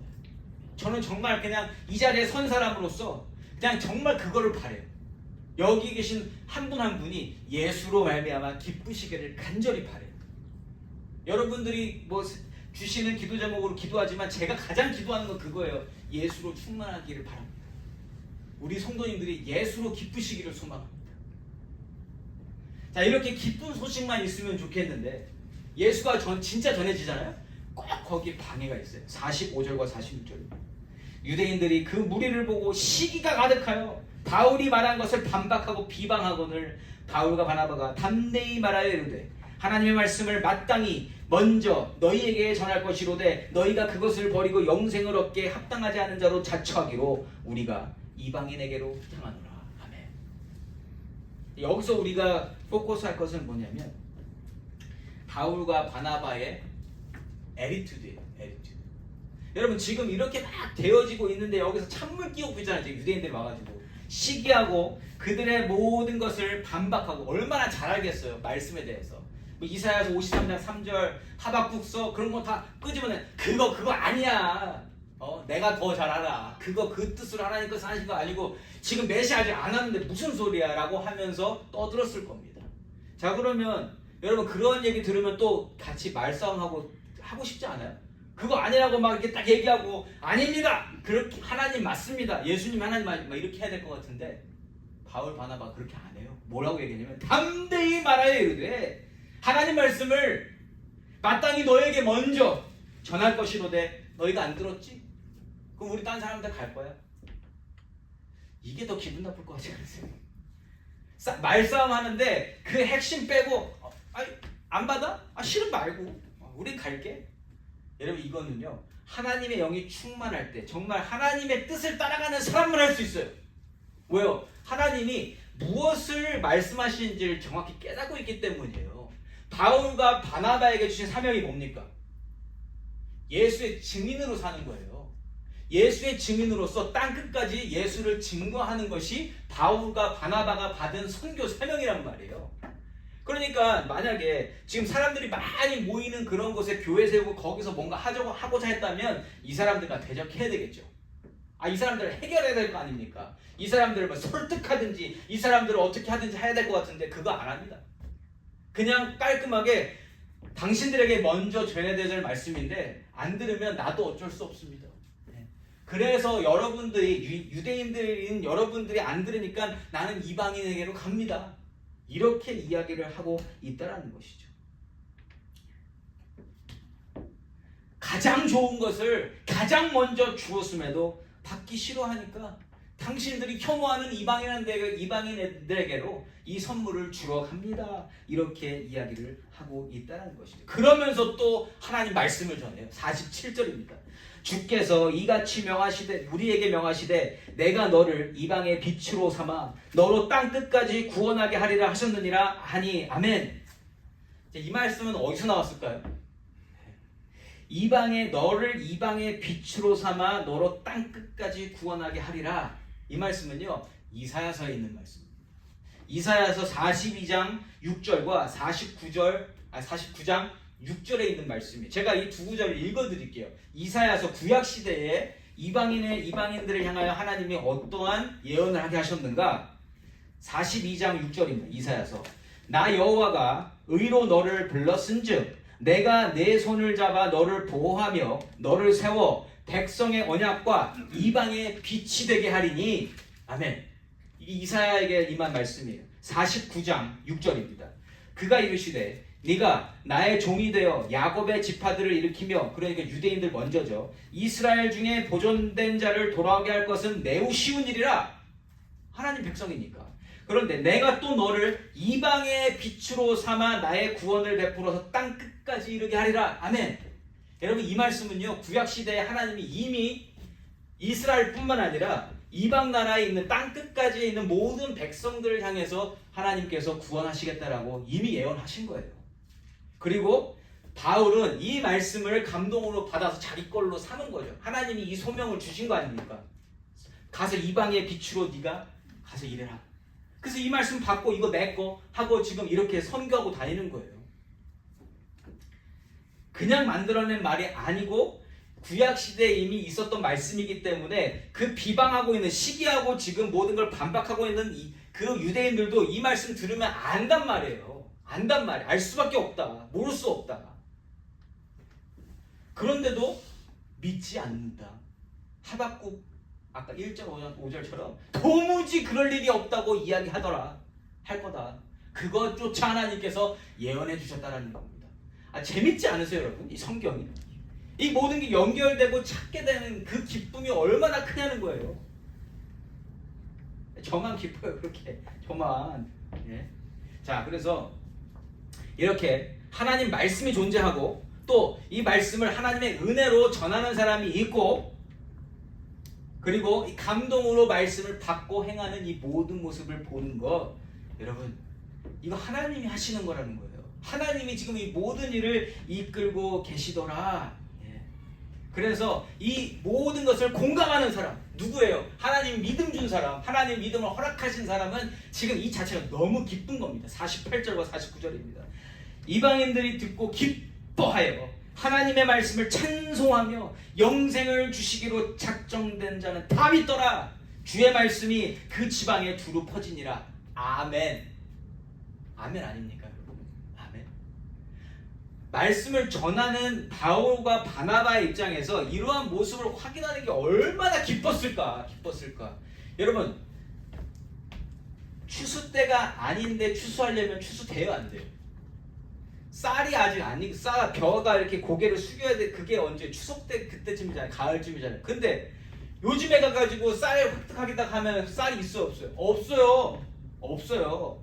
저는 정말 그냥 이 자리에 선 사람으로서 그냥 정말 그거를 바라요. 여기 계신 한 분 한 분이 예수로 말미암아 기쁘시기를 간절히 바라요. 여러분들이 뭐 주시는 기도 제목으로 기도하지만 제가 가장 기도하는 건 그거예요. 예수로 충만하기를 바랍니다. 우리 성도님들이 예수로 기쁘시기를 소망합니다. 자, 이렇게 기쁜 소식만 있으면 좋겠는데 예수가 진짜 전해지잖아요. 꼭 거기 방해가 있어요. 45절과 46절. 유대인들이 그 무리를 보고 시기가 가득하여 바울이 말한 것을 반박하고 비방하거늘 바울과 바나바가 담대히 말하여 이르되 하나님의 말씀을 마땅히 먼저 너희에게 전할 것이로되 너희가 그것을 버리고 영생을 얻게 합당하지 않은 자로 자처하기로 우리가 이방인에게로 향하노라. 아멘. 여기서 우리가 포커스할 것은 뭐냐면 바울과 바나바의 애티튜드예요. 애티튜드. 여러분 지금 이렇게 막 되어지고 있는데 여기서 찬물 끼얹고 있잖아요. 유대인들이 와가지고 시기하고 그들의 모든 것을 반박하고 얼마나 잘 알겠어요. 말씀에 대해서. 이사야서 53장 3절 하박국서 그런 거 다 끄집어내. 그거 아니야. 내가 더 잘 알아. 그거 그 뜻으로 하나님 것을 하신 거 아니고 지금 메시아 아직 안 하는데 무슨 소리야 라고 하면서 떠들었을 겁니다. 자, 그러면 여러분 그런 얘기 들으면 또 같이 말싸움하고 하고 싶지 않아요? 그거 아니라고 막 이렇게 딱 얘기하고 아닙니다. 그렇게 하나님 맞습니다. 예수님 하나님 막 이렇게 해야 될 것 같은데 바울 바나바 그렇게 안 해요. 뭐라고 얘기하냐면 담대히 말하여 이르되 하나님 말씀을 마땅히 너에게 먼저 전할 것이로되 너희가 안 들었지? 그럼 우리 딴 사람한테 갈 거야? 이게 더 기분 나쁠 것 같지 않으세요? 말싸움 하는데 그 핵심 빼고 안 받아? 싫으면 말고 우리 갈게. 여러분 이거는요 하나님의 영이 충만할 때 정말 하나님의 뜻을 따라가는 사람만 할 수 있어요. 왜요? 하나님이 무엇을 말씀하시는지를 정확히 깨닫고 있기 때문이에요. 바울과 바나바에게 주신 사명이 뭡니까? 예수의 증인으로 사는 거예요. 예수의 증인으로서 땅끝까지 예수를 증거하는 것이 바울과 바나바가 받은 선교 사명이란 말이에요. 그러니까 만약에 지금 사람들이 많이 모이는 그런 곳에 교회 세우고 거기서 뭔가 하고자 했다면 이 사람들과 대적해야 되겠죠. 이 사람들을 해결해야 될 거 아닙니까? 이 사람들을 뭐 설득하든지 이 사람들을 어떻게 하든지 해야 될 것 같은데 그거 안 합니다. 그냥 깔끔하게 당신들에게 먼저 전해야 될 말씀인데 안 들으면 나도 어쩔 수 없습니다. 그래서 여러분들이 유대인들인 여러분들이 안 들으니까 나는 이방인에게로 갑니다. 이렇게 이야기를 하고 있다라는 것이죠. 가장 좋은 것을 가장 먼저 주었음에도 받기 싫어하니까 당신들이 혐오하는 이방인들에게로 이 선물을 주러 갑니다. 이렇게 이야기를 하고 있다는 것이죠. 그러면서 또 하나님 말씀을 전해요. 47절입니다. 주께서 이같이 명하시되 우리에게 명하시되 내가 너를 이방의 빛으로 삼아 너로 땅 끝까지 구원하게 하리라 하셨느니라 하니 아멘. 이 말씀은 어디서 나왔을까요? 너를 이방의 빛으로 삼아 너로 땅 끝까지 구원하게 하리라. 이 말씀은요 이사야서에 있는 말씀입니다. 이사야서 42장 6절과 49장 6절에 있는 말씀이에요. 제가 이 두 구절을 읽어드릴게요. 이사야서 구약시대에 이방인들을 향하여 하나님이 어떠한 예언을 하게 하셨는가. 42장 6절입니다. 이사야서 나 여호와가 의로 너를 불렀은즉 내가 내 손을 잡아 너를 보호하며 너를 세워 백성의 언약과 이방의 빛이 되게 하리니 아멘. 이게 이사야에게 임한 말씀이에요. 49장 6절입니다. 그가 이르시되 네가 나의 종이 되어 야곱의 지파들을 일으키며, 그러니까 유대인들 먼저죠, 이스라엘 중에 보존된 자를 돌아오게 할 것은 매우 쉬운 일이라. 하나님 백성이니까. 그런데 내가 또 너를 이방의 빛으로 삼아 나의 구원을 베풀어서 땅 끝까지 이르게 하리라. 아멘. 여러분, 이 말씀은요, 구약시대에 하나님이 이미 이스라엘뿐만 아니라 이방 나라에 있는 땅 끝까지에 있는 모든 백성들을 향해서 하나님께서 구원하시겠다라고 이미 예언하신 거예요. 그리고 바울은 이 말씀을 감동으로 받아서 자기 걸로 삼은 거죠. 하나님이 이 소명을 주신 거 아닙니까? 가서 이방의 빛으로 네가 가서 일해라. 그래서 이 말씀 받고 이거 내 거 하고 지금 이렇게 선교하고 다니는 거예요. 그냥 만들어낸 말이 아니고 구약시대에 이미 있었던 말씀이기 때문에 그 비방하고 있는, 시기하고 지금 모든 걸 반박하고 있는 그 유대인들도 이 말씀 들으면 안단 말이에요. 안단 말이에요. 알 수밖에 없다. 모를 수 없다. 그런데도 믿지 않는다. 하박국 아까 1절 5절처럼 도무지 그럴 일이 없다고 이야기하더라. 할 거다. 그것조차 하나님께서 예언해 주셨다는 겁니다. 재밌지 않으세요, 여러분? 이 성경이. 이 모든 게 연결되고 찾게 되는 그 기쁨이 얼마나 크냐는 거예요. 저만 기뻐요, 그렇게. 저만. 예. 자, 그래서 이렇게 하나님 말씀이 존재하고 또 이 말씀을 하나님의 은혜로 전하는 사람이 있고, 그리고 이 감동으로 말씀을 받고 행하는 이 모든 모습을 보는 것, 여러분, 이거 하나님이 하시는 거라는 거예요. 하나님이 지금 이 모든 일을 이끌고 계시더라. 예. 그래서 이 모든 것을 공감하는 사람 누구예요? 하나님 믿음 준 사람, 하나님 믿음을 허락하신 사람은 지금 이 자체가 너무 기쁜 겁니다. 48절과 49절입니다. 이방인들이 듣고 기뻐하여 하나님의 말씀을 찬송하며 영생을 주시기로 작정된 자는 다 믿더라. 주의 말씀이 그 지방에 두루 퍼지니라. 아멘. 아멘 아닙니까, 여러분? 아멘. 말씀을 전하는 바울과 바나바의 입장에서 이러한 모습을 확인하는 게 얼마나 기뻤을까. 여러분, 추수 때가 아닌데 추수하려면 추수돼요, 안 돼요? 쌀이 아직 아니, 벼가 이렇게 고개를 숙여야 돼. 그게 언제? 추석 때 그때쯤이잖아요. 가을쯤이잖아요. 근데 요즘에 가가지고 쌀 획득하겠다 하면 쌀이 있어요, 없어요? 없어요.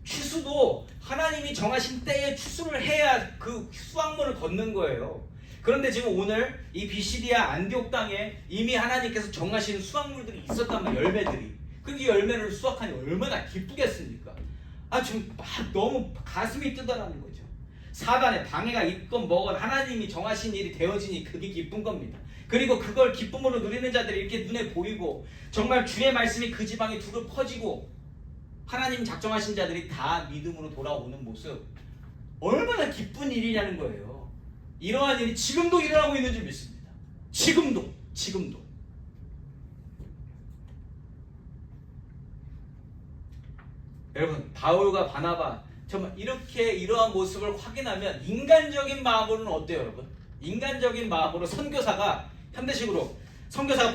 추수도 하나님이 정하신 때에 추수를 해야 그 수확물을 걷는 거예요. 그런데 지금 오늘 이 비시디아 안디옥 땅에 이미 하나님께서 정하신 수확물들이 있었단 말이에요. 열매들이. 그 열매를 수확하니 얼마나 기쁘겠습니까? 지금 막 너무 가슴이 뜨더라는 거죠. 사단의 방해가 있건 뭐건 하나님이 정하신 일이 되어지니 그게 기쁜 겁니다. 그리고 그걸 기쁨으로 누리는 자들이 이렇게 눈에 보이고 정말 주의 말씀이 그 지방에 두루 퍼지고 하나님 작정하신 자들이 다 믿음으로 돌아오는 모습, 얼마나 기쁜 일이냐는 거예요. 이러한 일이 지금도 일어나고 있는 줄 믿습니다. 지금도. 여러분, 바울과 바나바 정말 이렇게 이러한 모습을 확인하면 인간적인 마음으로는 어때요, 여러분? 인간적인 마음으로 선교사가 현대식으로 선교사가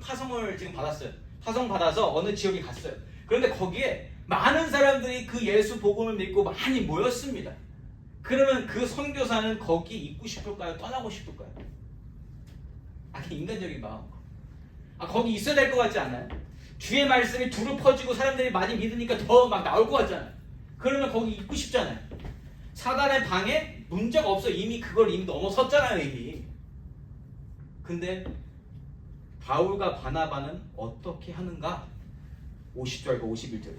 파송을 지금 받았어요. 파송 받아서 어느 지역에 갔어요. 그런데 거기에 많은 사람들이 그 예수 복음을 믿고 많이 모였습니다. 그러면 그 선교사는 거기 있고 싶을까요? 떠나고 싶을까요? 인간적인 마음. 거기 있어야 될 것 같지 않아요? 주의 말씀이 두루 퍼지고 사람들이 많이 믿으니까 더 막 나올 것 같잖아요. 그러면 거기 있고 싶잖아요. 사단의 방해 문제가 없어. 이미 넘어섰잖아요, 이미. 근데 바울과 바나바는 어떻게 하는가? 50절과 51절.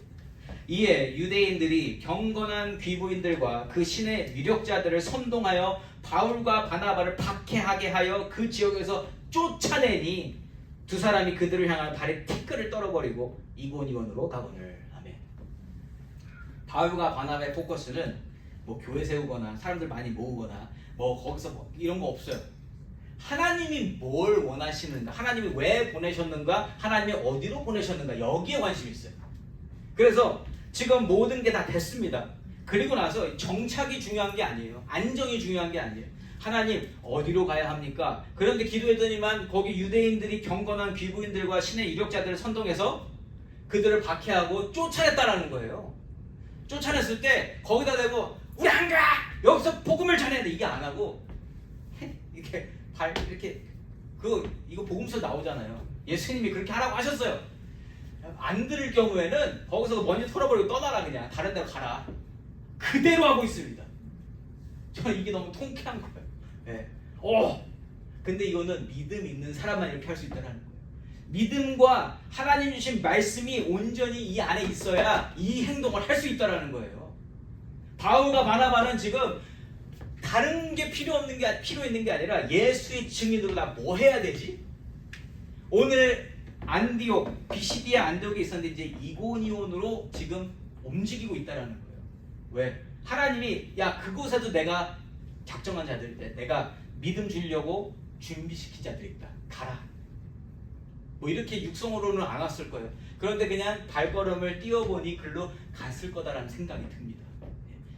이에 유대인들이 경건한 귀부인들과 그 신의 위력자들을 선동하여 바울과 바나바를 박해하게 하여 그 지역에서 쫓아내니 두 사람이 그들을 향한 발에 티끌을 떨어버리고 이곤이곤으로 가거늘. 아멘. 바울과 바나바의 포커스는 뭐 교회 세우거나 사람들 많이 모으거나 뭐 거기서 뭐 이런 거 없어요. 하나님이 뭘 원하시는가, 하나님이 왜 보내셨는가, 하나님이 어디로 보내셨는가, 여기에 관심이 있어요. 그래서 지금 모든 게 다 됐습니다. 그리고 나서 정착이 중요한 게 아니에요. 안정이 중요한 게 아니에요. 하나님 어디로 가야 합니까? 그런데 기도했더니만 거기 유대인들이 경건한 귀부인들과 신의 이력자들을 선동해서 그들을 박해하고 쫓아냈다라는 거예요. 쫓아냈을 때 거기다 대고 우리 안 가! 여기서 복음을 전해야 돼. 이게 안 하고 이렇게 이렇게 이거 복음서 나오잖아요. 예수님이 그렇게 하라고 하셨어요. 안 들을 경우에는 거기서 먼지 털어버리고 떠나라. 그냥 다른 데로 가라. 그대로 하고 있습니다. 저는 이게 너무 통쾌한 거예요. 네. 근데 이거는 믿음 있는 사람만 이렇게 할 수 있다는 거예요. 믿음과 하나님 주신 말씀이 온전히 이 안에 있어야 이 행동을 할 수 있다는 거예요. 바울과 바나바는 지금 다른 게 필요 있는 게 아니라 예수의 증인으로 나 뭐 해야 되지? 오늘 안디옥, 비시디아 안디옥에 있었는데 이제 이고니온으로 지금 움직이고 있다는 거예요. 왜? 하나님이 야 그곳에도 내가 작정한 자들 내가 믿음 주려고 준비시킨 자들이 있다. 가라. 뭐 이렇게 육성으로는 안 왔을 거예요. 그런데 그냥 발걸음을 띄워보니 글로 갔을 거다라는 생각이 듭니다.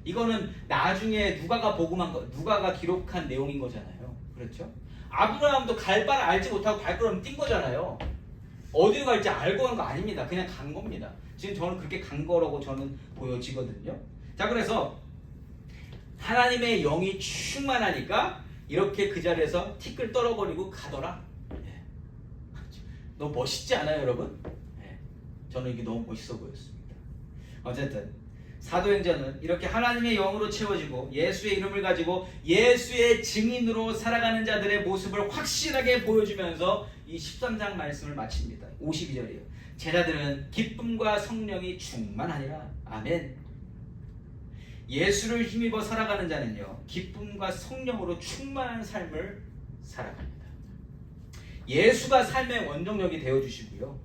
이거는 나중에 누가가 기록한 내용인 거잖아요. 그렇죠? 아브라함도 갈 바를 알지 못하고 발걸음 뛴 거잖아요. 어디로 갈지 알고 간 거 아닙니다. 그냥 간 겁니다. 지금 저는 그렇게 간 거라고 저는 보여지거든요. 자, 그래서 하나님의 영이 충만하니까 이렇게 그 자리에서 티끌 떨어버리고 가더라. 너무 멋있지 않아요, 여러분? 저는 이게 너무 멋있어 보였습니다. 어쨌든 사도행전은 이렇게 하나님의 영으로 채워지고 예수의 이름을 가지고 예수의 증인으로 살아가는 자들의 모습을 확실하게 보여주면서 이 13장 말씀을 마칩니다. 52절이에요. 제자들은 기쁨과 성령이 충만하니라. 아멘. 예수를 힘입어 살아가는 자는요, 기쁨과 성령으로 충만한 삶을 살아갑니다. 예수가 삶의 원동력이 되어주시고요,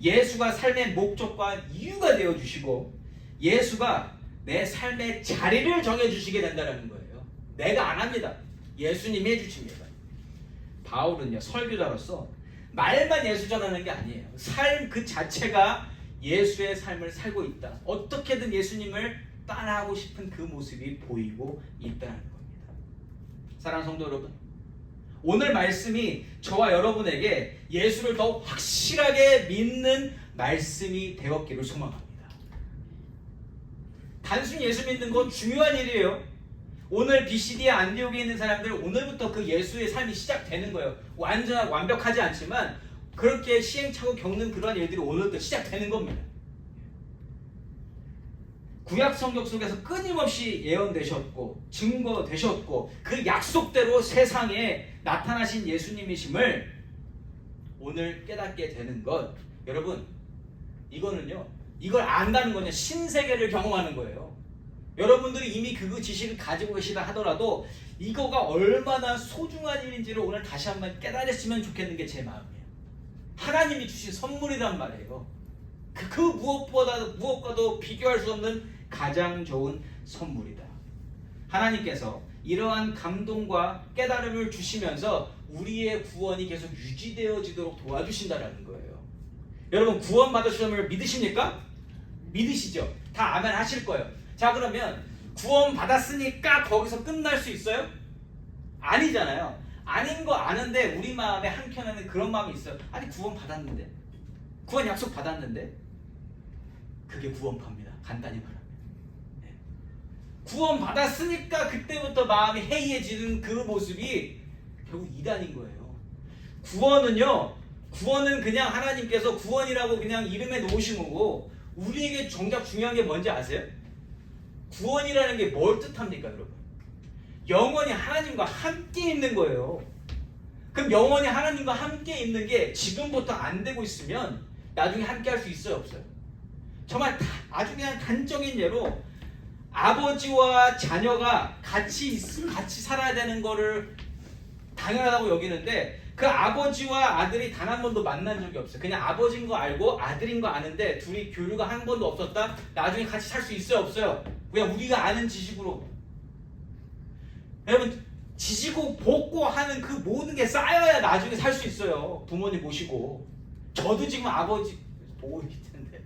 예수가 삶의 목적과 이유가 되어주시고, 예수가 내 삶의 자리를 정해주시게 된다는 거예요. 내가 안 합니다. 예수님이 해주십니다. 바울은요, 설교자로서 말만 예수 전하는 게 아니에요. 삶 그 자체가 예수의 삶을 살고 있다. 어떻게든 예수님을 따라하고 싶은 그 모습이 보이고 있다는 겁니다. 사랑하는 성도 여러분, 오늘 말씀이 저와 여러분에게 예수를 더 확실하게 믿는 말씀이 되었기를 소망합니다. 단순히 예수 믿는 건 중요한 일이에요. 오늘 비시디아 안디옥에 있는 사람들 오늘부터 그 예수의 삶이 시작되는 거예요. 완벽하지 않지만 그렇게 시행착오 겪는 그러한 일들이 오늘부터 시작되는 겁니다. 구약 성경 속에서 끊임없이 예언되셨고 증거되셨고 그 약속대로 세상에 나타나신 예수님이심을 오늘 깨닫게 되는 것, 여러분 이거는요, 이걸 안다는 거는 신세계를 경험하는 거예요. 여러분들이 이미 그 지식을 가지고 계시다 하더라도 이거가 얼마나 소중한 일인지를 오늘 다시 한번 깨달으시면 좋겠는 게 제 마음이에요. 하나님이 주신 선물이란 말이에요. 그 무엇과도 비교할 수 없는 가장 좋은 선물이다. 하나님께서 이러한 감동과 깨달음을 주시면서 우리의 구원이 계속 유지되어지도록 도와주신다는 거예요. 여러분 구원 받으셨음을 믿으십니까? 믿으시죠? 다 아멘 하실 거예요. 자, 그러면 구원 받았으니까 거기서 끝날 수 있어요? 아니잖아요. 아닌 거 아는데 우리 마음에 한켠에는 그런 마음이 있어요. 아니 구원 받았는데, 구원 약속 받았는데. 그게 구원파입니다. 간단히 말하면. 구원 받았으니까 그때부터 마음이 해이해지는 그 모습이 결국 이단인 거예요. 구원은 그냥 하나님께서 구원이라고 그냥 이름에 놓으신 거고, 우리에게 정작 중요한 게 뭔지 아세요? 구원이라는 게 뭘 뜻합니까, 여러분? 영원히 하나님과 함께 있는 거예요. 그럼 영원히 하나님과 함께 있는 게 지금부터 안 되고 있으면 나중에 함께 할 수 있어요, 없어요? 정말 아주 그냥 단적인 예로 아버지와 자녀가 같이 살아야 되는 거를 당연하다고 여기는데, 그 아버지와 아들이 단 한 번도 만난 적이 없어요. 그냥 아버지인 거 알고 아들인 거 아는데 둘이 교류가 한 번도 없었다? 나중에 같이 살 수 있어요, 없어요? 그냥 우리가 아는 지식으로. 여러분 지지고 볶고 하는 그 모든 게 쌓여야 나중에 살 수 있어요. 부모님 모시고. 저도 지금 아버지 보고 있을 텐데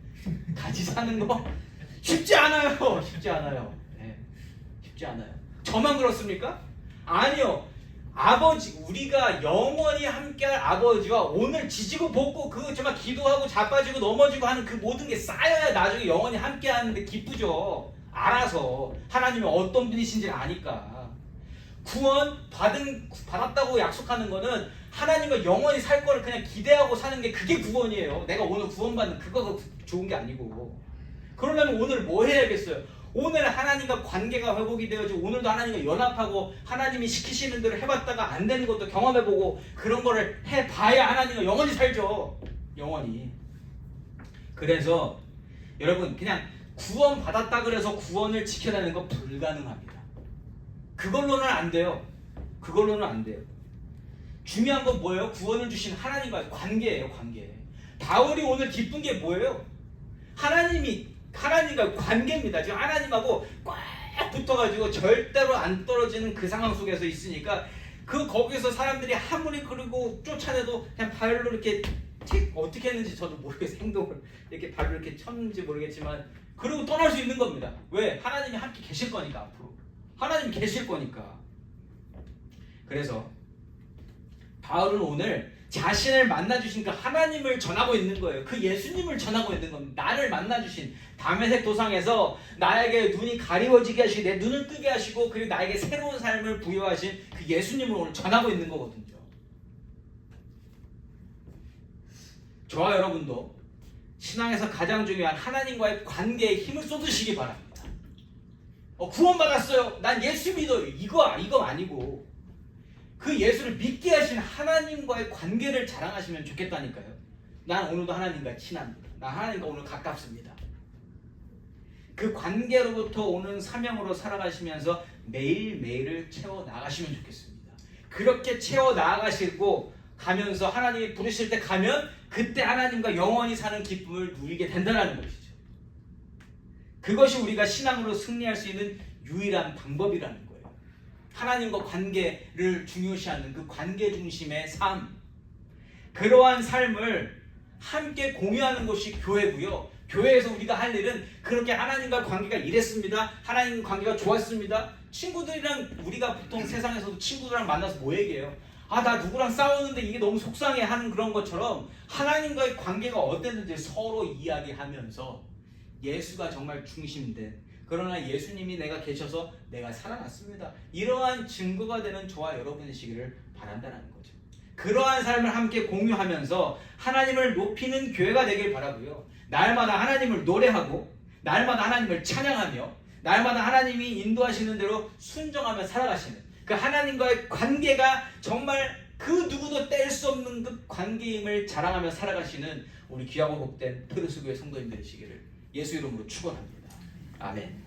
같이 사는 거 쉽지 않아요. 쉽지 않아요. 네. 쉽지 않아요. 저만 그렇습니까? 아니요. 우리가 영원히 함께할 아버지와 오늘 지지고 볶고 그 정말 기도하고 자빠지고 넘어지고 하는 그 모든 게 쌓여야 나중에 영원히 함께하는데 기쁘죠. 알아서 하나님이 어떤 분이신지 아니까. 구원 받았다고 약속하는 거는 하나님과 영원히 살 거를 그냥 기대하고 사는 게 그게 구원이에요. 내가 오늘 구원받는 그거가 좋은 게 아니고. 그러려면 오늘 뭐 해야겠어요? 오늘 하나님과 관계가 회복이 되어지고 오늘도 하나님과 연합하고 하나님이 시키시는 대로 해봤다가 안 되는 것도 경험해보고 그런 거를 해봐야 하나님과 영원히 살죠. 영원히. 그래서 여러분 그냥 구원 받았다 그래서 구원을 지켜내는 거 불가능합니다. 그걸로는 안 돼요. 그걸로는 안 돼요. 중요한 건 뭐예요? 구원을 주신 하나님과의 관계예요. 관계. 바울이 오늘 기쁜 게 뭐예요? 하나님과 관계입니다. 지금 하나님하고 꽉 붙어가지고 절대로 안 떨어지는 그 상황 속에서 있으니까 거기서 사람들이 아무리 그리고 쫓아내도 그냥 발로 이렇게 어떻게 했는지 저도 모르겠어요. 행동을 이렇게 발로 이렇게 쳤는지 모르겠지만 그리고 떠날 수 있는 겁니다. 왜? 하나님이 함께 계실 거니까 앞으로. 하나님이 계실 거니까. 그래서 바울은 오늘 자신을 만나주신 그 하나님을 전하고 있는 거예요. 그 예수님을 전하고 있는 겁니다. 나를 만나주신 다메섹 도상에서 나에게 눈이 가리워지게 하시고 내 눈을 뜨게 하시고 그리고 나에게 새로운 삶을 부여하신 그 예수님을 오늘 전하고 있는 거거든요. 저와 여러분도 신앙에서 가장 중요한 하나님과의 관계에 힘을 쏟으시기 바랍니다. 구원받았어요. 난 예수 믿어요. 이거 아니고 그 예수를 믿게 하신 하나님과의 관계를 자랑하시면 좋겠다니까요. 난 오늘도 하나님과 친합니다. 난 하나님과 오늘 가깝습니다. 그 관계로부터 오는 사명으로 살아가시면서 매일매일을 채워나가시면 좋겠습니다. 그렇게 채워나가시고 가면서 하나님이 부르실 때 가면 그때 하나님과 영원히 사는 기쁨을 누리게 된다는 것이죠. 그것이 우리가 신앙으로 승리할 수 있는 유일한 방법이라는 거예요. 하나님과 관계를 중요시하는 그 관계 중심의 삶, 그러한 삶을 함께 공유하는 것이 교회고요. 교회에서 우리가 할 일은 그렇게 하나님과 관계가 이랬습니다. 하나님 관계가 좋았습니다. 친구들이랑 우리가 보통 세상에서도 친구들이랑 만나서 뭐 얘기해요? 나 누구랑 싸우는데 이게 너무 속상해 하는 그런 것처럼 하나님과의 관계가 어땠는지 서로 이야기하면서 예수가 정말 중심된, 그러나 예수님이 내가 계셔서 내가 살아났습니다, 이러한 증거가 되는 저와 여러분이시기를 바란다는 거죠. 그러한 삶을 함께 공유하면서 하나님을 높이는 교회가 되길 바라고요. 날마다 하나님을 노래하고 날마다 하나님을 찬양하며 날마다 하나님이 인도하시는 대로 순종하며 살아가시는 그 하나님과의 관계가 정말 그 누구도 뗄 수 없는 그 관계임을 자랑하며 살아가시는 우리 귀하고 복된 페르스교회 성도님들이시기를 예수 이름으로 축원합니다. 아멘.